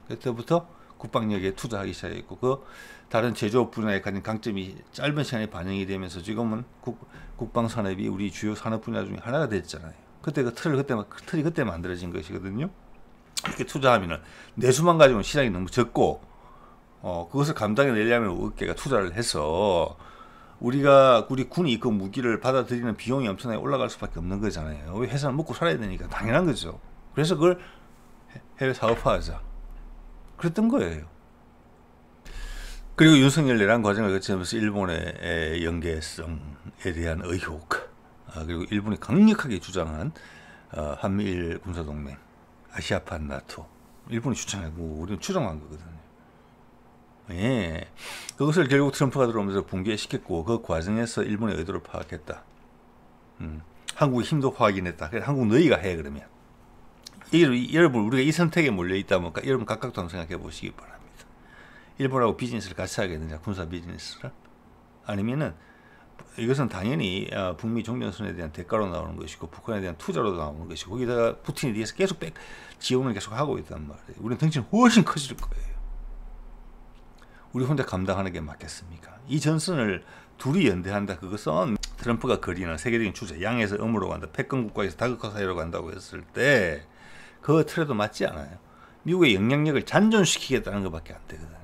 그때부터 국방력에 투자하기 시작했고 그 다른 제조업 분야에 가진 강점이 짧은 시간에 반영이 되면서 지금은 국방 산업이 우리 주요 산업 분야 중에 하나가 됐잖아요. 그때 그 틀이 그때 만들어진 것이거든요. 이렇게 투자하면은 내수만 가지고는 시장이 너무 적고, 그것을 감당해내려면 업계가 투자를 해서 우리 군이 그 무기를 받아들이는 비용이 엄청나게 올라갈 수밖에 없는 거잖아요. 우리 회사는 먹고 살아야 되니까 당연한 거죠. 그래서 그걸 해외 사업화하자. 그랬던 거예요. 그리고 윤석열 내란 과정을 거치면서 일본의 연계성에 대한 의혹, 그리고 일본이 강력하게 주장한 한미일 군사동맹, 아시아판 나토, 일본이 주장하고 우리는 추정한 거거든요. 예, 그것을 결국 트럼프가 들어오면서 붕괴시켰고, 그 과정에서 일본의 의도를 파악했다. 한국의 힘도 확인했다. 그래서 한국 너희가 해. 그러면 여러분, 우리가 이 선택에 몰려 있다 보니까 여러분 각각도 한번 생각해 보시기 바랍니다. 일본하고 비즈니스를 같이 하겠느냐, 군사 비즈니스를? 아니면은 이것은 당연히 북미 종전선에 대한 대가로 나오는 것이고, 북한에 대한 투자로 나오는 것이고, 거기다가 푸틴에 대해서 계속 지원을 계속 하고 있단 말이에요. 우리는 덩치는 훨씬 커질 거예요. 우리 혼자 감당하는 게 맞겠습니까? 이 전선을 둘이 연대한다. 그것은 트럼프가 그리는 세계적인 추세, 양에서 음으로 간다, 패권 국가에서 다극화 사회로 간다고 했을 때 그 틀에도 맞지 않아요. 미국의 영향력을 잔존시키겠다는 것밖에 안 되거든요.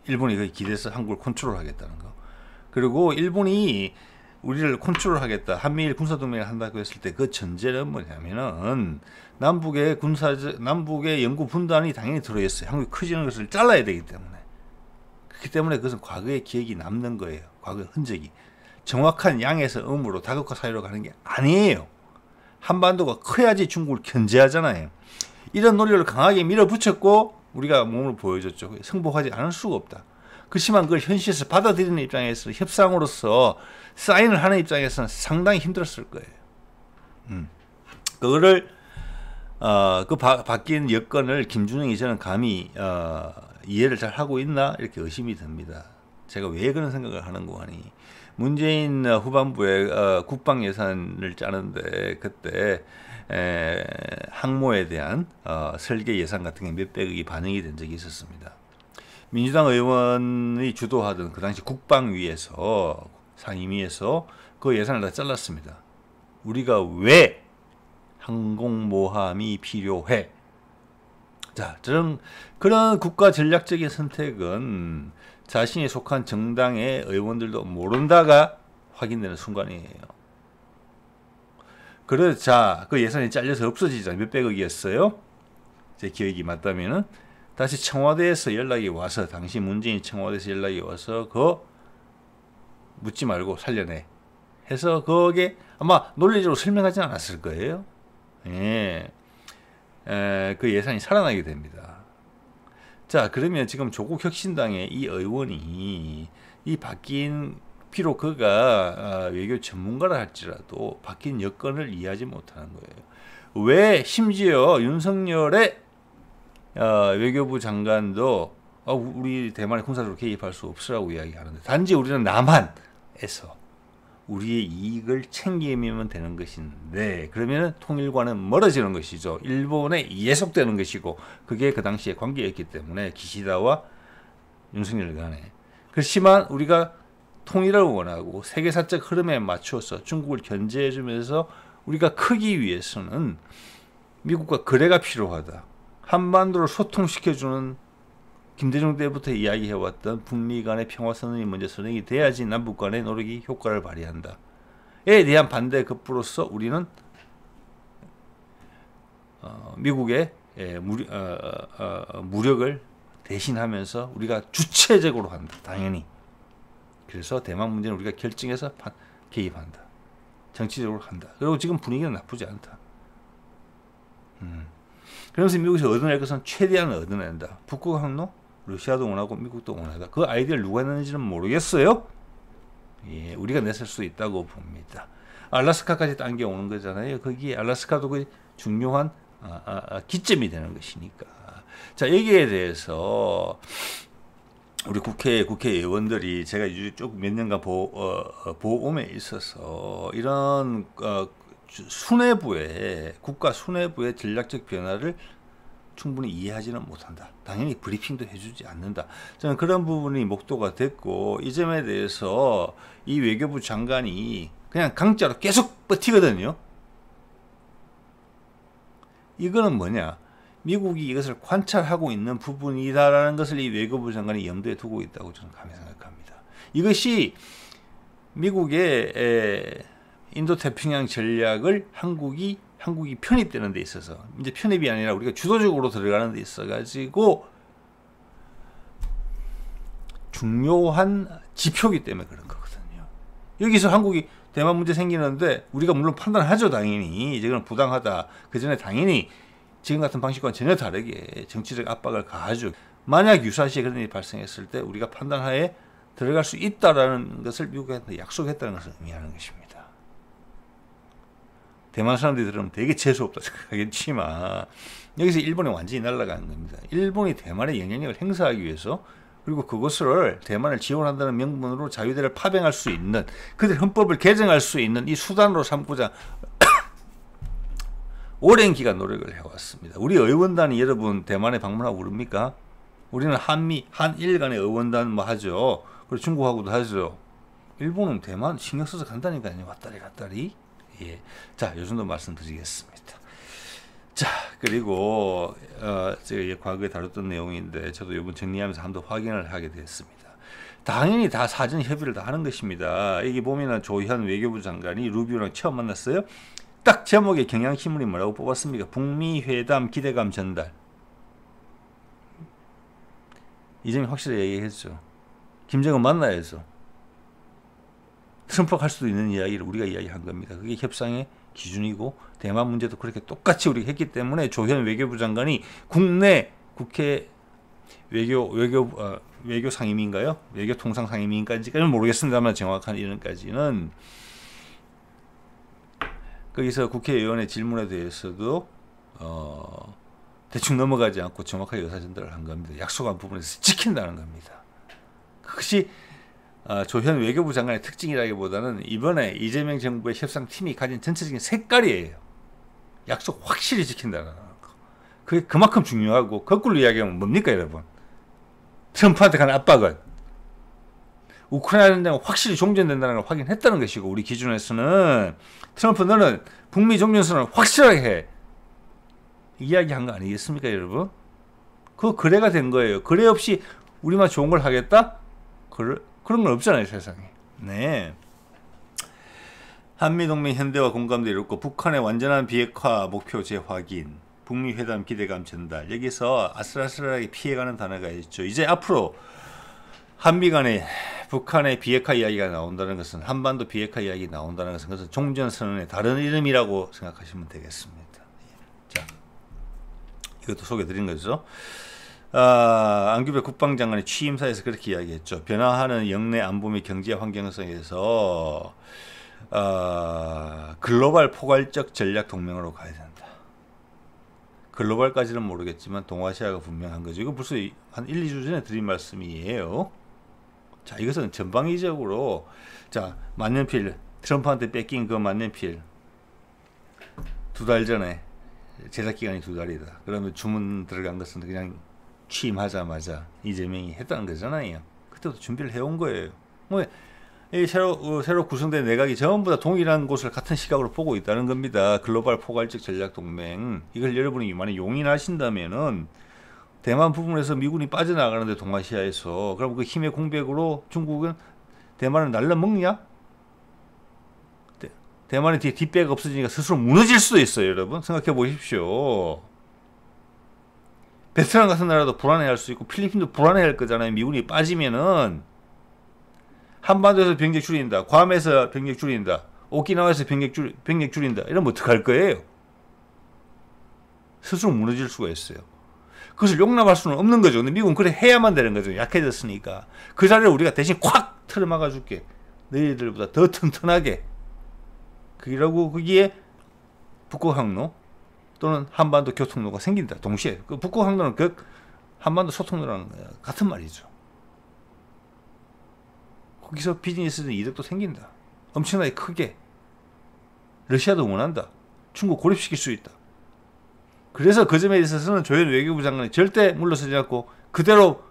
일본이 거기 기대서 한국을 컨트롤하겠다는 거. 그리고 일본이 우리를 컨트롤하겠다, 한미일 군사동맹을 한다고 했을 때 그 전제는 뭐냐면은 남북의 연구 분단이 당연히 들어있어요. 한국이 커지는 것을 잘라야 되기 때문에. 그렇기 때문에 그것은 과거의 기억이 남는 거예요. 과거의 흔적이. 정확한 양에서 음으로 다극화 사회로 가는 게 아니에요. 한반도가 커야지 중국을 견제하잖아요. 이런 논리를 강하게 밀어붙였고 우리가 몸을 보여줬죠. 승복하지 않을 수가 없다. 그렇지만 그걸 현실에서 받아들이는 입장에서, 협상으로서 사인을 하는 입장에서는 상당히 힘들었을 거예요. 그거를 바뀐 여건을 김준영이 저는 감히 이해를 잘 하고 있나 이렇게 의심이 듭니다. 제가 왜 그런 생각을 하는고 하니, 문재인 후반부에 국방 예산을 짜는데 그때 항모에 대한 설계 예산 같은 게 몇백억이 반영이 된 적이 있었습니다. 민주당 의원이 주도하던 그 당시 국방위에서, 상임위에서 그 예산을 다 잘랐습니다. 우리가 왜 항공모함이 필요해? 자, 그런 국가 전략적인 선택은 자신이 속한 정당의 의원들도 모른다가 확인되는 순간이에요. 그러자 그 예산이 잘려서 없어지잖아요. 몇백억이었어요. 제 기억이 맞다면은 다시 청와대에서 연락이 와서, 당시 문재인 청와대에서 연락이 와서 그거 묻지 말고 살려내 해서, 거기에 아마 논리적으로 설명하지 않았을 거예요. 예. 그 예산이 살아나게 됩니다. 자, 그러면 지금 조국 혁신당의 이 의원이 이 바뀐, 비록 그가 외교 전문가라 할지라도 바뀐 여건을 이해하지 못하는 거예요. 왜 심지어 윤석열의 외교부 장관도 우리 대만에 군사적으로 개입할 수 없으라고 이야기하는데, 단지 우리는 남한에서 우리의 이익을 챙기면 되는 것인데, 그러면 통일과는 멀어지는 것이죠. 일본에 예속되는 것이고, 그게 그 당시의 관계였기 때문에 기시다와 윤석열 간에. 그렇지만 우리가 통일을 원하고 세계사적 흐름에 맞춰서 중국을 견제해주면서 우리가 크기 위해서는 미국과 거래가 필요하다. 한반도를 소통시켜주는, 김대중 때부터 이야기해왔던 북미 간의 평화선언이 먼저 선행이 돼야지 남북 간의 노력이 효과를 발휘한다. 에 대한 반대 급부로서 우리는 미국의 무력을 대신하면서 우리가 주체적으로 한다. 당연히. 그래서 대만 문제는 우리가 결정해서 개입한다. 정치적으로 한다. 그리고 지금 분위기는 나쁘지 않다. 그러면서 미국에서 얻어낼 것은 최대한 얻어낸다. 북극 항로, 러시아도 원하고 미국도 원하다. 그 아이디어를 누가 냈는지는 모르겠어요. 예, 우리가 냈을 수 있다고 봅니다. 알래스카까지 당겨오는 거잖아요. 거기 알래스카도 그 중요한 기점이 되는 것이니까. 자, 여기에 대해서 우리 국회의원들이 제가 쭉 몇 년간 보험에 있어서 이런 국가 수뇌부의 전략적 변화를 충분히 이해하지는 못한다. 당연히 브리핑도 해주지 않는다. 저는 그런 부분이 목도가 됐고, 이 점에 대해서 이 외교부 장관이 그냥 강자로 계속 버티거든요. 이거는 뭐냐? 미국이 이것을 관찰하고 있는 부분이다라는 것을 이 외교부 장관이 염두에 두고 있다고 저는 감히 생각합니다. 이것이 미국의 인도태평양 전략을 한국이 편입되는 데 있어서, 이제 편입이 아니라 우리가 주도적으로 들어가는 데 있어 가지고 중요한 지표이기 때문에 그런 거거든요. 여기서 한국이 대만 문제 생기는데 우리가 물론 판단하죠. 당연히 이건 부당하다. 그 전에 당연히 지금 같은 방식과는 전혀 다르게 정치적 압박을 가하죠. 만약 유사시에 그런 일이 발생했을 때 우리가 판단하에 들어갈 수 있다라는 것을 미국한테 약속했다는 것을 의미하는 것입니다. 대만 사람들이 들으면 되게 재수없다 생각하겠지만 여기서 일본이 완전히 날아가는 겁니다. 일본이 대만의 영향력을 행사하기 위해서, 그리고 그것을 대만을 지원한다는 명분으로 자유대를 파병할 수 있는, 그들 헌법을 개정할 수 있는 이 수단으로 삼고자 오랜 기간 노력을 해왔습니다. 우리 의원단이 여러분 대만에 방문하고 그럽니까? 우리는 한일 간의 의원단 뭐 하죠. 그리고 중국하고도 하죠. 일본은 대만 신경 써서 간다니까요. 왔다리 갔다리. 예. 자, 요 정도 말씀드리겠습니다. 자, 그리고 제가 과거에 다뤘던 내용인데 저도 이번 정리하면서 한번 확인을 하게 됐습니다. 당연히 다 사전 협의를 다 하는 것입니다. 여기 보면은 조현 외교부 장관이 루비오랑 처음 만났어요. 딱 제목에 경향신문이 뭐라고 뽑았습니까? 북미 회담 기대감 전달. 이 점이 확실히 얘기했죠. 김정은 만나야죠. 트럼프가 할 수도 있는 이야기를 우리가 이야기한 겁니다. 그게 협상의 기준이고 대만 문제도 그렇게 똑같이 우리가 했기 때문에 조현 외교부 장관이 국내 국회 외교 상임위인가요? 외교 통상 상임위인까지는 모르겠습니다만 정확한 이름까지는 거기서 국회의원의 질문에 대해서도 대충 넘어가지 않고 정확하게 의사전달을 한 겁니다. 약속한 부분에서 지킨다는 겁니다. 그것이 조현 외교부 장관의 특징이라기보다는 이번에 이재명 정부의 협상팀이 가진 전체적인 색깔이에요. 약속 확실히 지킨다는 거. 그게 그만큼 중요하고, 거꾸로 이야기하면 뭡니까 여러분? 트럼프한테 가는 압박은 우크라이나 전쟁은 확실히 종전된다는 걸 확인했다는 것이고, 우리 기준에서는 트럼프 너는 북미 종전선언을 확실하게 해. 이야기한 거 아니겠습니까 여러분? 그 거래가 된 거예요. 거래 없이 우리만 좋은 걸 하겠다? 그런 건 없잖아요 세상에. 네. 한미동맹 현대화 공감대 이뤘고 북한의 완전한 비핵화 목표 재확인, 북미 회담 기대감 전달. 여기서 아슬아슬하게 피해가는 단어가 있죠. 이제 앞으로 한미 간에 북한의 비핵화 이야기가 나온다는 것은, 한반도 비핵화 이야기 나온다는 것은 그것은 종전선언의 다른 이름이라고 생각하시면 되겠습니다. 자, 이것도 소개드린 거죠. 안규배 국방장관이 취임사에서 그렇게 이야기했죠. 변화하는 영내 안보 및 경제 환경성에서 글로벌 포괄적 전략 동맹으로 가야 된다. 글로벌까지는 모르겠지만 동아시아가 분명한 거죠. 이거 벌써 한 1, 2주 전에 드린 말씀이에요. 자, 이것은 전방위적으로, 자, 만년필, 트럼프한테 뺏긴 그 만년필 2달 전에 제작기간이 2달이다. 그러면 주문 들어간 것은 그냥 취임하자마자 이재명이 했다는 거잖아요. 그때부터 준비를 해온 거예요. 뭐, 이 새로 구성된 내각이 전부 다 동일한 곳을 같은 시각으로 보고 있다는 겁니다. 글로벌 포괄적 전략 동맹. 이걸 여러분이 만약 용인하신다면은 대만 부분에서 미군이 빠져나가는데 동아시아에서, 그럼 그 힘의 공백으로 중국은 대만을 날라먹냐? 대만의 뒤에 뒷배가 없어지니까 스스로 무너질 수도 있어요. 여러분 생각해 보십시오. 베트남 같은 나라도 불안해할 수 있고 필리핀도 불안해할 거잖아요. 미군이 빠지면은 한반도에서 병력 줄인다, 괌에서 병력 줄인다, 오키나와에서 병력 줄인다, 이러면 어떡할 거예요? 스스로 무너질 수가 있어요. 그것을 용납할 수는 없는 거죠. 근데 미국은 그래 해야만 되는 거죠. 약해졌으니까. 그 자리를 우리가 대신 콱 틀어막아 줄게. 너희들보다 더 튼튼하게. 그러고 거기에 북극 항로 또는 한반도 교통로가 생긴다. 동시에. 그 북극 항로는 그 한반도 소통로랑 같은 말이죠. 거기서 비즈니스는 이득도 생긴다. 엄청나게 크게. 러시아도 원한다. 중국 고립시킬 수 있다. 그래서 그 점에 있어서는 조현 외교부 장관이 절대 물러서지 않고 그대로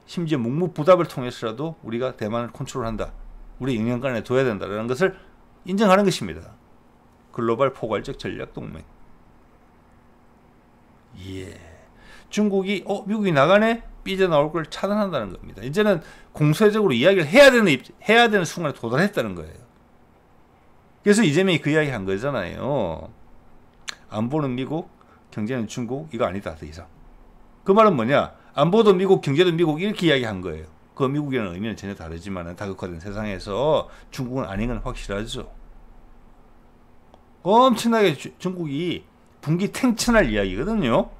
심지어 묵묵부답을 통해서라도 우리가 대만을 컨트롤한다. 우리 영향권에 둬야 된다라는 것을 인정하는 것입니다. 글로벌 포괄적 전략 동맹. 예. 중국이 미국이 나가네? 삐져나올 걸 차단한다는 겁니다. 이제는 공세적으로 이야기를 해야 되는 순간에 도달했다는 거예요. 그래서 이재명이 그 이야기 한 거잖아요. 안보는 미국, 경제는 중국, 이거 아니다, 더 이상. 그 말은 뭐냐? 안보도 미국, 경제도 미국, 이렇게 이야기한 거예요. 그 미국이라는 의미는 전혀 다르지만 다극화된 세상에서 중국은 아닌 건 확실하죠. 엄청나게 중국이 분기탱천할 이야기거든요.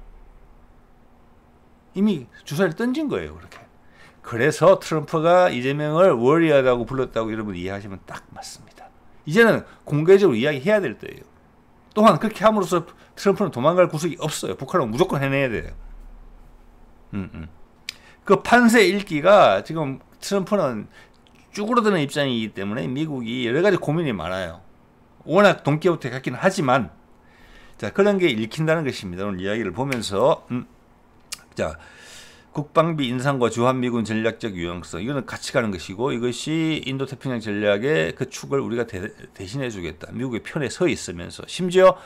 이미 주사를 던진 거예요, 그렇게. 그래서 트럼프가 이재명을 워리어다고 불렀다고 여러분 이해하시면 딱 맞습니다. 이제는 공개적으로 이야기해야 될 때예요. 또한 그렇게 함으로써 트럼프는 도망갈 구석이 없어요. 북한은 무조건 해내야 돼요. 그 판세 읽기가 지금 트럼프는 쭈그러드는 입장이기 때문에 미국이 여러 가지 고민이 많아요. 워낙 돈키호테 같긴 하지만, 자, 그런 게 읽힌다는 것입니다. 오늘 이야기를 보면서, 자, 국방비 인상과 주한미군 전략적 유용성, 이거는 같이 가는 것이고, 이것이 인도태평양 전략의 그 축을 우리가 대신해 주겠다. 미국의 편에 서 있으면서, 심지어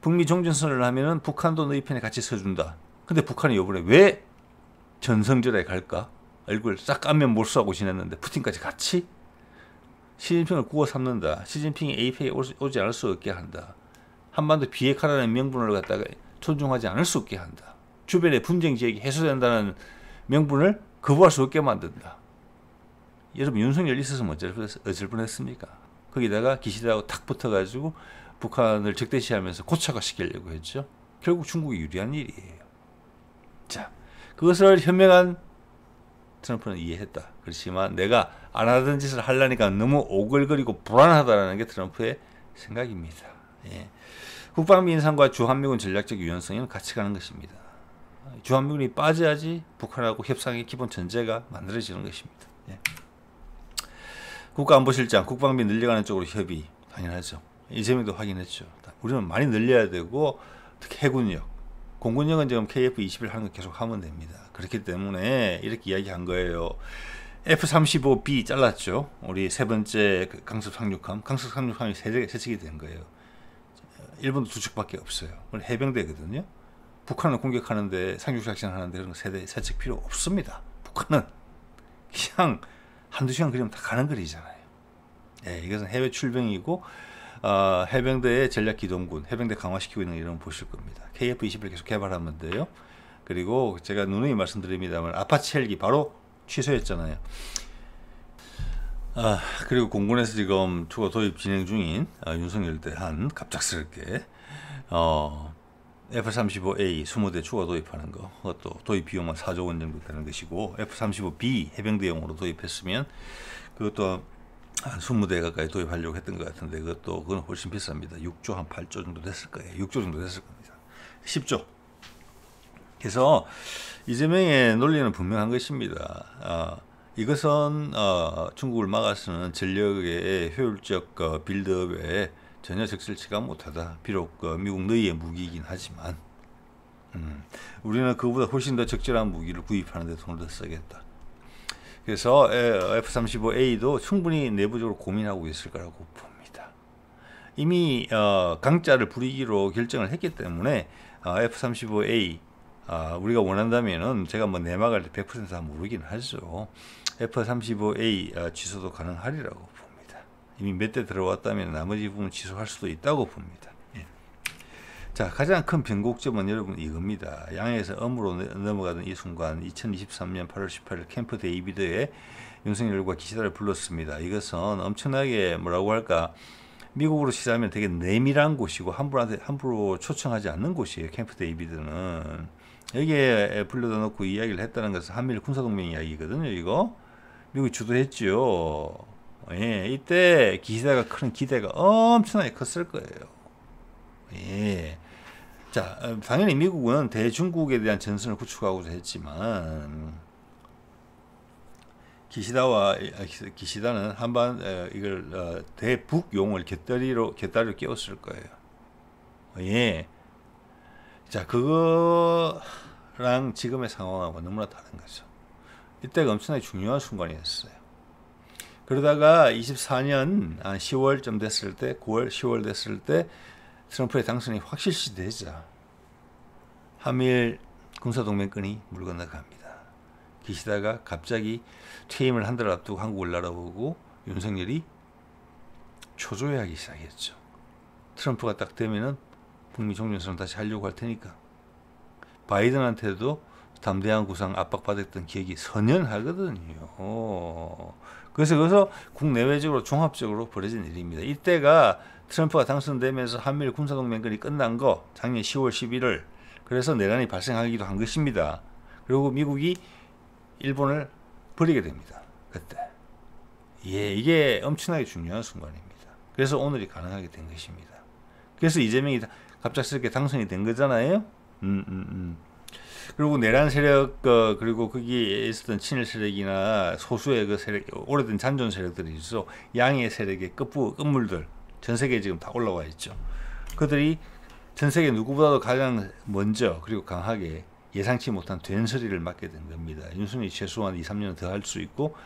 북미 종전선언을 하면은 북한도 너희 편에 같이 서준다. 근데 북한이 이번에 왜 전성절에 갈까? 얼굴 싹 안면 몰수하고 지냈는데 푸틴까지 같이? 시진핑을 구워 삼는다. 시진핑이 APEC에 오지 않을 수 없게 한다. 한반도 비핵화라는 명분을 갖다가 존중하지 않을 수 없게 한다. 주변의 분쟁 지역이 해소된다는 명분을 거부할 수 없게 만든다. 여러분, 윤석열 있었으면 어쩔 뻔했습니까? 거기다가 기시다하고 탁 붙어가지고 북한을 적대시하면서 고착화시키려고 했죠. 결국 중국이 유리한 일이에요. 자, 그것을 현명한 트럼프는 이해했다. 그렇지만 내가 안 하던 짓을 하려니까 너무 오글거리고 불안하다는 게 트럼프의 생각입니다. 예. 국방비 인상과 주한미군 전략적 유연성에는 같이 가는 것입니다. 주한미군이 빠져야지 북한하고 협상의 기본 전제가 만들어지는 것입니다. 예. 국가안보실장 국방비 늘려가는 쪽으로 협의 당연하죠. 이재명도 확인했죠. 우리는 많이 늘려야 되고, 특히 해군력, 공군력은 지금 KF-21 하는 거 계속 하면 됩니다. 그렇기 때문에 이렇게 이야기한 거예요. F-35B 잘랐죠. 우리 세 번째 강습 상륙함. 강습 상륙함이 세 척이 된 거예요. 일본도 2척밖에 없어요. 해병대거든요. 북한을 공격하는데, 상륙작전 하는데 그런 거 세 척 필요 없습니다. 북한은 그냥 한두 시간 그리면 다 가는 거리잖아요. 예, 이것은 해외 출병이고, 해병대의 전략기동군, 해병대 강화시키고 있는 이런 거 보실 겁니다. KF-21 계속 개발하면 돼요. 그리고 제가 누누이 말씀드립니다만 아파치 헬기 바로 취소했잖아요. 그리고 공군에서 지금 추가 도입 진행 중인 윤석열 대한 갑작스럽게 F-35A 20대 추가 도입하는 거, 그것도 도입 비용만 4조 원 정도 되는 것이고, F-35B 해병대용으로 도입했으면 그것도 한 20대 가까이 도입하려고 했던 것 같은데, 그건 훨씬 비쌉니다. 6조 한 8조 정도 됐을 거예요. 6조 정도 됐을 겁니다. 10조. 그래서 이재명의 논리는 분명한 것입니다. 이것은 중국을 막아서는 전력의 효율적 빌드업에 전혀 적절치가 못하다. 비록 미국 너희의 무기이긴 하지만 우리는 그보다 훨씬 더 적절한 무기를 구입하는 데 돈을 더 쓰겠다. 그래서 F-35A도 충분히 내부적으로 고민하고 있을 거라고 봅니다. 이미 강자를 부리기로 결정을 했기 때문에 F-35A 우리가 원한다면은, 제가 뭐 내막을 100% 다 모르긴 하죠. F-35A 취소도 가능하리라고 봅니다. 이미 몇 대 들어왔다면 나머지 부분 취소할 수도 있다고 봅니다. 예. 자, 가장 큰 변곡점은 여러분 이겁니다. 양에서 음으로 넘어가던 이 순간, 2023년 8월 18일 캠프 데이비드에 윤석열과 기시다를 불렀습니다. 이것은 엄청나게 뭐라고 할까, 미국으로 치자면 되게 내밀한 곳이고 함부로 초청하지 않는 곳이에요. 캠프 데이비드는. 여기에 불러다 놓고 이야기를 했다는 것은 한미일 군사동맹 이야기거든요. 이거 미국이 주도했죠. 예, 이때 기시다가 큰 기대가 엄청나게 컸을 거예요. 예. 자, 당연히 미국은 대중국에 대한 전선을 구축하고자 했지만, 기시다는 이걸 대북용을 곁다리로 끼웠을 거예요. 예. 자, 그거랑 지금의 상황하고 너무나 다른 거죠. 이때가 엄청나게 중요한 순간이었어요. 그러다가 24년 10월쯤 됐을 때, 9월, 10월 됐을 때 트럼프의 당선이 확실시 되자 한미일 군사동맹권이 물 건너갑니다. 기시다가 갑자기 퇴임을 한 달 앞두고 한국을 날아오고 윤석열이 초조해하기 시작했죠. 트럼프가 딱 되면은 북미 종전선언 다시 하려고 할 테니까. 바이든한테도 담대한 구상 압박받았던 기억이 선연하거든요. 그래서 거기서 국내외적으로 종합적으로 벌어진 일입니다. 이때가 트럼프가 당선되면서 한미일 군사동맹권이 끝난 거 작년 10월 11일 그래서 내란이 발생하기도 한 것입니다. 그리고 미국이 일본을 버리게 됩니다. 그때. 예, 이게 엄청나게 중요한 순간입니다. 그래서 오늘이 가능하게 된 것입니다. 그래서 이재명이 갑작스럽게 당선이 된 거잖아요. 그리고 내란 세력 그리고 거기에 있었던 친일 세력이나 소수의 그 세력, 오래된 잔존 세력들이 있어 양의 세력의 끝물들 전 세계에 지금 다 올라와 있죠. 그들이 전 세계 누구보다도 가장 먼저 그리고 강하게 예상치 못한 된소리를 맞게 된 겁니다. 윤석열이 최소한 2, 3년 더 할 수 있고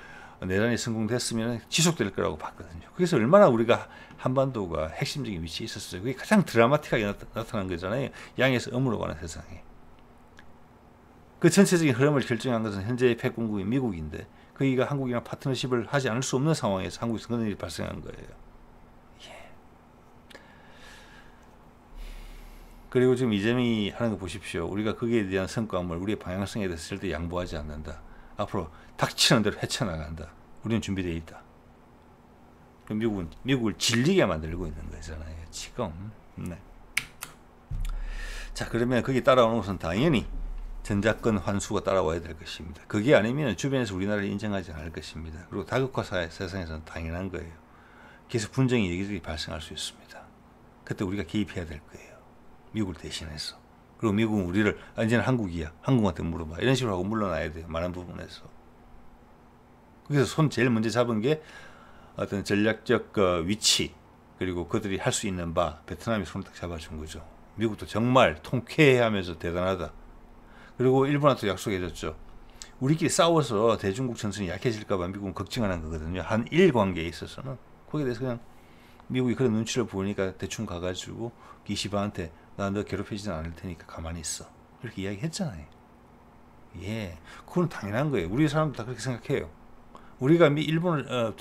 내란이 성공됐으면 지속될 거라고 봤거든요. 그래서 얼마나 우리가 한반도가 핵심적인 위치에 있었어요. 그게 가장 드라마틱하게 나타난 거잖아요. 양에서 음으로 가는 세상에. 그 전체적인 흐름을 결정한 것은 현재의 패권국인 미국인데 거기가 한국이랑 파트너십을 하지 않을 수 없는 상황에서 한국에서 그런 일이 발생한 거예요. 예. 그리고 지금 이재명이 하는 거 보십시오. 우리가 거기에 대한 성과물, 우리의 방향성에 대해서 절대 양보하지 않는다. 앞으로 닥치는 대로 헤쳐나간다. 우리는 준비되어 있다. 미국을 질리게 만들고 있는 거잖아요. 지금. 네. 자, 그러면 거기 따라오는 것은 당연히 전작권 환수가 따라와야 될 것입니다. 그게 아니면 주변에서 우리나라를 인정하지 않을 것입니다. 그리고 다극화 세상에서는 당연한 거예요. 계속 분쟁이 여기저기 발생할 수 있습니다. 그때 우리가 개입해야 될 거예요. 미국을 대신해서. 그리고 미국은 우리를 이제는 한국이야. 한국한테 물어봐. 이런 식으로 하고 물러나야 돼요. 많은 부분에서. 그래서 제일 먼저 잡은 게 어떤 전략적 위치 그리고 그들이 할 수 있는 바 베트남이 손을 딱 잡아준 거죠. 미국도 정말 통쾌해하면서 대단하다. 그리고 일본한테도 약속해줬죠. 우리끼리 싸워서 대중국 전선이 약해질까 봐 미국은 걱정하는 거거든요. 한일 관계에 있어서는. 거기에 대해서 그냥 미국이 그런 눈치를 보니까 대충 가가지고 기시바한테 나 너 괴롭히지는 않을 테니까 가만히 있어. 이렇게 이야기했잖아요. 예, 그건 당연한 거예요. 우리 사람도 다 그렇게 생각해요. 우리가 일본을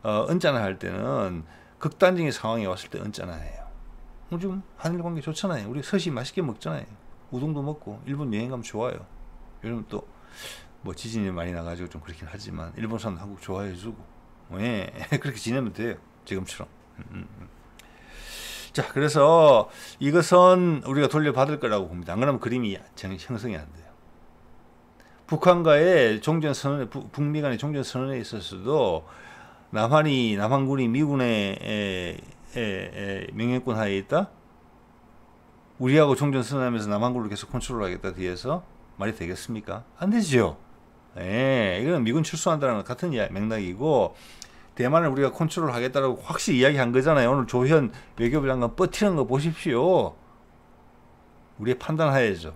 언짢아 할 때는 극단적인 상황에 왔을 때 언짢아 해요. 지금 한일 관계 좋잖아요. 우리 스시 맛있게 먹잖아요. 우동도 먹고 일본 여행 가면 좋아요. 요즘 또 뭐 지진이 많이 나가지고 좀 그렇긴 하지만 일본 사람도 한국 좋아해주고 예, 그렇게 지내면 돼요. 지금처럼. 자, 그래서 이것은 우리가 돌려받을 거라고 봅니다. 안 그러면 그림이 형성이 안 돼요. 북한과의 종전선언, 북미 간의 종전선언에 있어서도 남한군이 미군의 명예권 하에 있다? 우리하고 종전선언하면서 남한군을 계속 컨트롤하겠다 뒤에서 말이 되겠습니까? 안 되죠. 예, 이건 미군 출소한다는 것 같은 맥락이고 대만을 우리가 컨트롤하겠다라고 확실히 이야기한 거잖아요. 오늘 조현 외교부 장관 버티는 거 보십시오. 우리의 판단하에죠.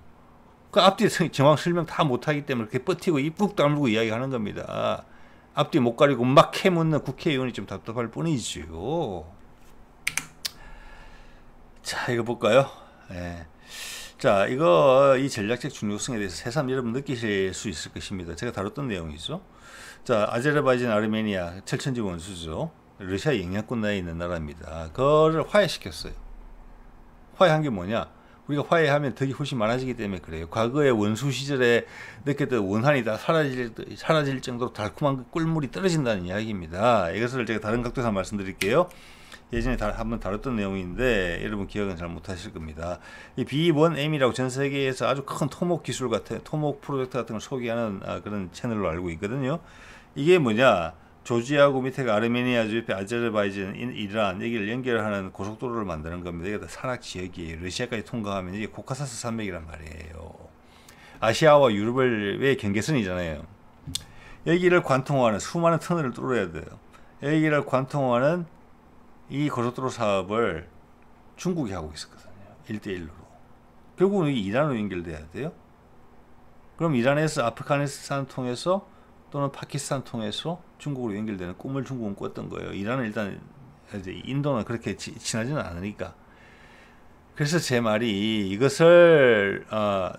그 앞뒤 정확 설명 다 못하기 때문에 그렇게 버티고 입국 다물고 이야기하는 겁니다. 앞뒤 못 가리고 막 캐묻는 국회의원이 좀 답답할 뿐이지요. 자, 이거 볼까요? 예. 자, 이 전략적 중요성에 대해서 새삼 여러분 느끼실 수 있을 것입니다. 제가 다뤘던 내용이죠. 자, 아제르바이잔, 아르메니아 철천지 원수죠. 러시아 영향권 내에 있는 나라입니다. 그거를 화해시켰어요. 화해한 게 뭐냐? 우리가 화해하면 덕이 훨씬 많아지기 때문에 그래요. 과거의 원수 시절에 느꼈던 원한이 다 사라질 정도로 달콤한 꿀물이 떨어진다는 이야기입니다. 이것을 제가 다른 각도에서 말씀드릴게요. 예전에 한번 다뤘던 내용인데 여러분 기억은 잘 못하실 겁니다. 이 B1M이라고 전 세계에서 아주 큰 토목 기술 같은 토목 프로젝트 같은 걸 소개하는 그런 채널로 알고 있거든요. 이게 뭐냐? 조지아고 밑에가 아르메니아, 옆에 아제르바이잔, 이란 여기를 연결하는 고속도로를 만드는 겁니다. 이게 다 산악 지역이에요. 러시아까지 통과하면 이게 코카사스 산맥이란 말이에요. 아시아와 유럽의 경계선이잖아요. 여기를 관통하는 수많은 터널을 뚫어야 돼요. 여기를 관통하는 이 고속도로 사업을 중국이 하고 있었거든요. 1대1로. 결국은 이게 이란으로 연결돼야 돼요. 그럼 이란에서 아프가니스탄 통해서 또는 파키스탄 통해서 중국으로 연결되는 꿈을 중국은 꿨던 거예요. 이란은 일단 이제 인도는 그렇게 친하지는 않으니까. 그래서 제 말이 이것을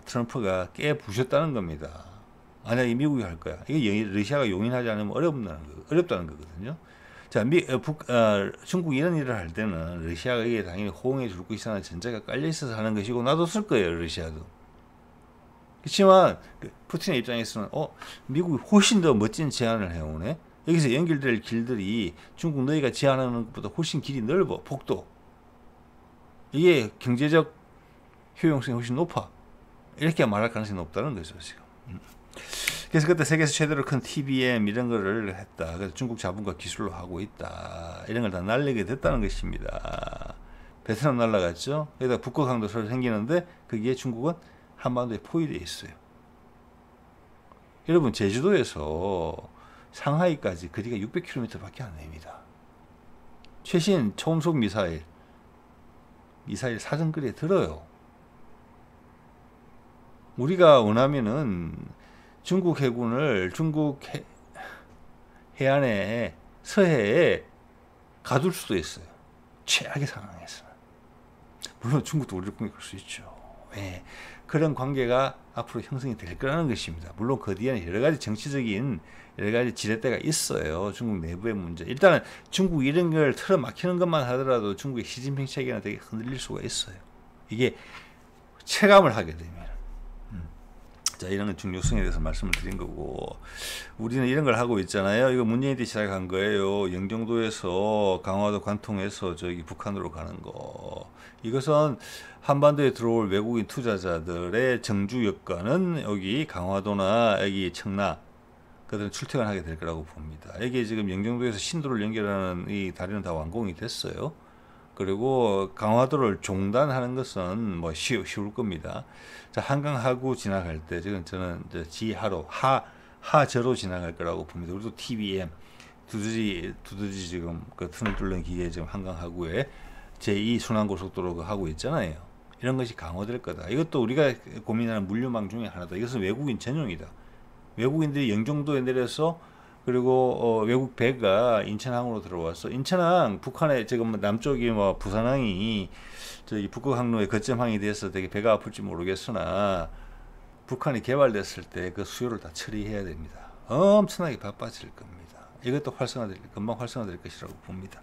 트럼프가 깨부셨다는 겁니다. 만약에 미국이 할 거야. 이게 러시아가 용인하지 않으면 어렵다는 거거든요. 자, 중국이 이런 일을 할 때는 러시아가 이게 당연히 호응해 줄 것이라는 전제가 깔려 있어서 하는 것이고 놔뒀을 거예요, 러시아도. 그렇지만 푸틴의 입장에서는 미국이 훨씬 더 멋진 제안을 해오네. 여기서 연결될 길들이 중국 너희가 제안하는 것보다 훨씬 길이 넓어, 폭도. 이게 경제적 효용성이 훨씬 높아. 이렇게 말할 가능성이 높다는 거죠, 지금. 그래서 그때 세계에서 최대로 큰 TBM 이런 거를 했다. 그래서 중국 자본과 기술로 하고 있다. 이런 걸 다 날리게 됐다는 것입니다. 베트남 날라갔죠. 여기다 북극 항도 서로 생기는데 거기에 중국은 한반도에 포위되어 있어요. 여러분, 제주도에서 상하이까지 거리가 600km밖에 안 됩니다. 최신 초음속 미사일 사정거리에 들어요. 우리가 원하면은 중국 해군을 중국 해안에 서해에 가둘 수도 있어요. 최악의 상황에서는. 물론 중국도 우리를 공격할 수 있죠. 왜? 그런 관계가 앞으로 형성이 될 거라는 것입니다. 물론 그 뒤에는 여러 가지 정치적인 여러 가지 지렛대가 있어요. 중국 내부의 문제. 일단은 중국 이런 걸 틀어막히는 것만 하더라도 중국의 시진핑 체계는 되게 흔들릴 수가 있어요. 이게 체감을 하게 되면. 자, 이런 중요성에 대해서 말씀을 드린 거고, 우리는 이런 걸 하고 있잖아요. 이거 문재인이 시작한 거예요. 영종도에서 강화도 관통해서 저기 북한으로 가는 거. 이것은 한반도에 들어올 외국인 투자자들의 정주 여건은 여기 강화도나 여기 청라 그들은 출퇴근하게 될 거라고 봅니다. 이게 지금 영종도에서 신도를 연결하는 이 다리는 다 완공이 됐어요. 그리고 강화도를 종단하는 것은 뭐 쉬울 겁니다. 자, 한강 하구 지나갈 때 지금 저는 지하로 하저로 지나갈 거라고 봅니다. 우리도 TBM 두더지 지금 그 틈을 뚫는 기계 지금 한강 하구에 제2 순환고속도로 하고 있잖아요. 이런 것이 강화될 거다. 이것도 우리가 고민하는 물류망 중에 하나다. 이것은 외국인 전용이다. 외국인들이 영종도에 내려서 그리고 외국 배가 인천항으로 들어와서 인천항 북한의 지금 남쪽이 뭐 부산항이 저기 북극항로의 거점항이 돼서 되게 배가 아플지 모르겠으나 북한이 개발됐을 때 그 수요를 다 처리해야 됩니다. 엄청나게 바빠질 겁니다. 이것도 금방 활성화될 것이라고 봅니다.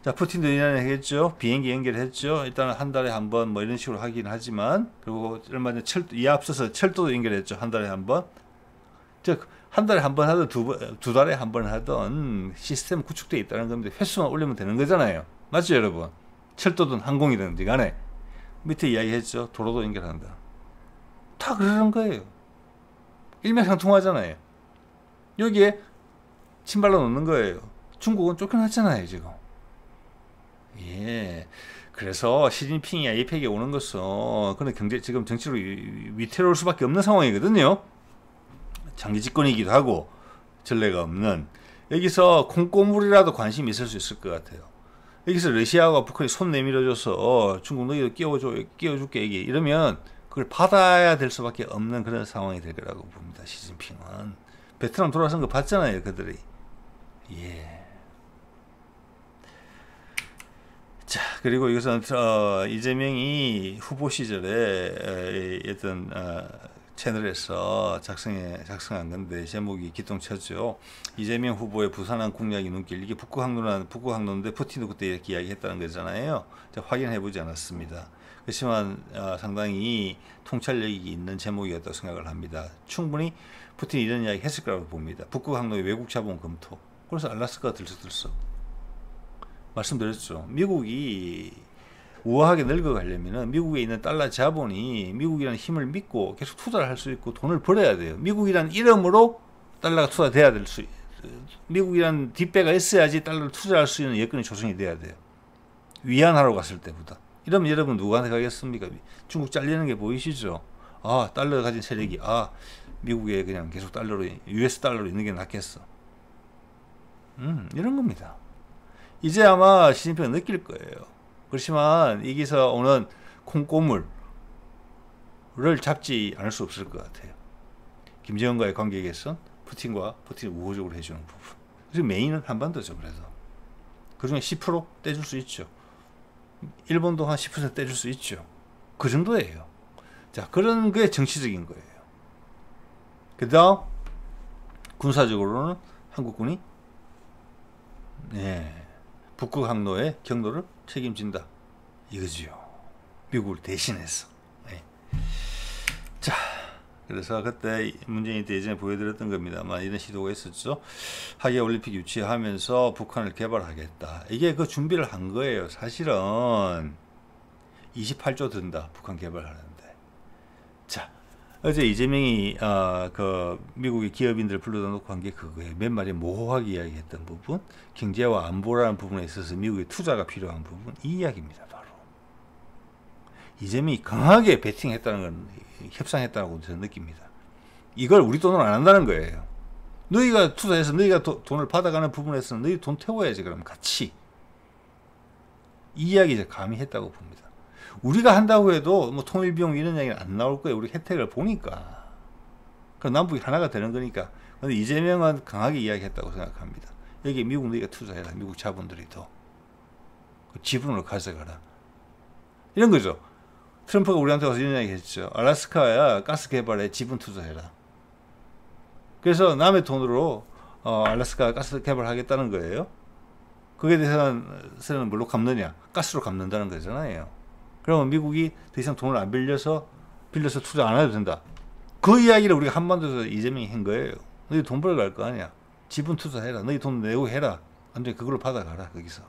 자, 푸틴도 이날 했죠. 비행기 연결했죠. 일단 한 달에 한 번 뭐 이런 식으로 하긴 하지만 그리고 얼마 전에 이 앞서서 철도도 연결했죠. 한 달에 한 번. 즉 한 달에 한 번 하든 두 달에 한 번 하든 시스템 구축되어 있다는 겁니다. 횟수만 올리면 되는 거잖아요. 맞죠, 여러분? 철도든 항공이든 간에 밑에 이야기했죠. 도로도 연결한다. 다 그러는 거예요. 일맥상통하잖아요. 여기에 침발로 놓는 거예요. 중국은 쫓겨났잖아요, 지금. 예. 그래서 시진핑이 아이팩에 오는 것은 그런 지금 정치로 위태로울 수밖에 없는 상황이거든요. 장기 집권이기도 하고 전례가 없는. 여기서 콩고물이라도 관심이 있을 수 있을 것 같아요. 여기서 러시아와 북한이 손 내밀어줘서 중국 너희도 끼워줄게 이러면 그걸 받아야 될 수밖에 없는 그런 상황이 될 거라고 봅니다. 시진핑은. 베트남 돌아선 거 봤잖아요, 그들이. 예. 자, 그리고 이것은 이재명이 후보 시절에 어떤 채널에서 작성한 건데 제목이 기똥차죠. 이재명 후보의 부산항 공략이 눈길. 이게 북극항로인데 푸틴도 그때 이렇게 이야기했다는 거잖아요. 제가 확인해보지 않았습니다. 그렇지만 상당히 통찰력이 있는 제목이었다고 생각을 합니다. 충분히 푸틴이 이런 이야기 했을 거라고 봅니다. 북극항로의 외국 자본 검토. 그래서 알라스카가 들썩들썩 말씀드렸죠. 미국이 우아하게 늙어가려면 미국에 있는 달러 자본이 미국이라는 힘을 믿고 계속 투자를 할 수 있고 돈을 벌어야 돼요. 미국이라는 이름으로 달러가 투자돼야 미국이라는 뒷배가 있어야지 달러를 투자할 수 있는 여건이 조성이 돼야 돼요. 위안화로 갔을 때보다. 이러면 여러분 누구한테 가겠습니까? 중국 잘리는 게 보이시죠? 달러 가진 세력이 미국에 그냥 계속 US 달러로 있는 게 낫겠어. 이런 겁니다. 이제 아마 시진핑은 느낄 거예요. 그렇지만 여기서 오는 콩고물을 잡지 않을 수 없을 것 같아요. 김정은과의 관계에 개선, 푸틴을 우호적으로 해주는 부분. 그래서 메인은 한반도죠. 그래서 그중에 10% 떼줄 수 있죠. 일본도 한 10% 떼줄 수 있죠. 그 정도예요. 자, 그런 게 정치적인 거예요. 그 다음 군사적으로는 한국군이 북극 항로의 경로를 책임진다 이거지요. 미국을 대신해서. 자, 그래서 그때 문재인 때 예전에 보여드렸던 겁니다만 이런 시도가 있었죠. 하계 올림픽 유치하면서 북한을 개발하겠다. 이게 그 준비를 한 거예요. 사실은 28조 든다 북한 개발하는데. 자, 어제 이재명이 그 미국의 기업인들 불러다 놓고 한 게 그거예요. 몇 마디 모호하게 이야기했던 부분, 경제와 안보라는 부분에 있어서 미국의 투자가 필요한 부분, 이 이야기입니다. 바로 이재명이 강하게 베팅했다는 건 협상했다고 저는 느낍니다. 이걸 우리 돈으로 안 한다는 거예요. 너희가 투자해서 너희가 돈을 받아가는 부분에서는 너희 돈 태워야지. 그럼 같이 이 이야기 이제 감히 했다고 봅니다. 우리가 한다고 해도 뭐 통일 비용 이런 이야기는 안 나올 거예요. 우리 혜택을 보니까. 그럼 남북이 하나가 되는 거니까. 근데 이재명은 강하게 이야기했다고 생각합니다. 여기 미국 너희가 투자해라. 미국 자본들이 더 그 지분으로 가져가라. 이런 거죠. 트럼프가 우리한테 와서 이런 이야기 했죠. 알래스카야 가스 개발에 지분 투자해라. 그래서 남의 돈으로 알래스카 가스 개발하겠다는 거예요. 그게 대해서는 뭘로 갚느냐? 가스로 갚는다는 거잖아요. 그러면 미국이 더 이상 돈을 안 빌려서 투자 안 해도 된다. 그 이야기를 우리가 한반도에서 이재명이 한 거예요. 너희 돈 벌어 갈 거 아니야. 지분 투자해라. 너희 돈 내고 해라. 안 돼. 그걸로 받아가라. 거기서.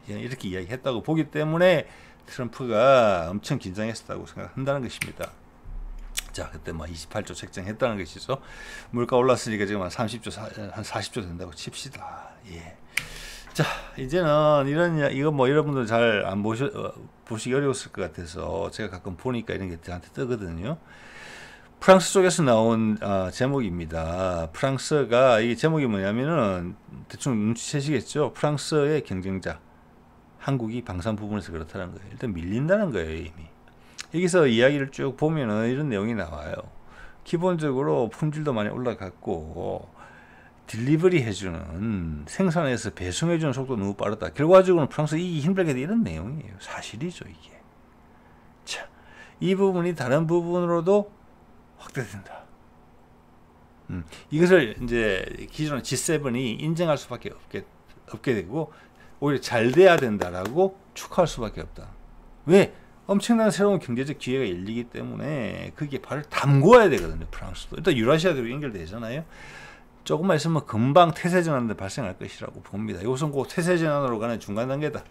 이렇게 이야기했다고 보기 때문에 트럼프가 엄청 긴장했었다고 생각한다는 것입니다. 자, 그때 뭐 28조 책정했다는 것이죠. 물가 올랐으니까 지금 한 30조, 한 40조 된다고 칩시다. 예. 자, 이제는 이거 뭐 여러분들 잘 안 보시기 어려웠을 것 같아서 제가 가끔 보니까 이런 게 저한테 뜨거든요. 프랑스 쪽에서 나온 제목입니다. 프랑스가 이 제목이 뭐냐면은 대충 눈치채시겠죠. 프랑스의 경쟁자 한국이 방산 부분에서 그렇다는 거예요. 일단 밀린다는 거예요, 이미. 여기서 이야기를 쭉 보면은 이런 내용이 나와요. 기본적으로 품질도 많이 올라갔고 딜리버리 해주는 생산해서 배송해주는 속도 너무 빠르다. 결과적으로는 프랑스 이기기 힘들게 돼 이런 내용이에요. 사실이죠, 이게. 자, 이 부분이 다른 부분으로도 확대된다. 이것을 이제 기존의 G7이 인정할 수밖에 없게 되고 오히려 잘 돼야 된다라고 축하할 수밖에 없다. 왜? 엄청난 새로운 경제적 기회가 열리기 때문에 그게 발을 담궈야 되거든요. 프랑스도. 일단 유라시아대로 연결되잖아요. 조금만 있으면 금방 태세전환도 발생할 것이라고 봅니다. 이것은 곧 태세전환으로 가는 중간 단계다.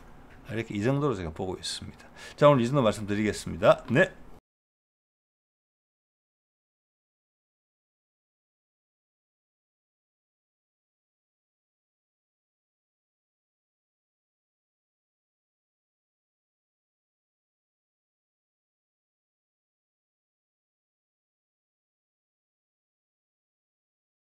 이렇게 이 정도로 제가 보고 있습니다. 자, 오늘 이 정도 말씀드리겠습니다. 네.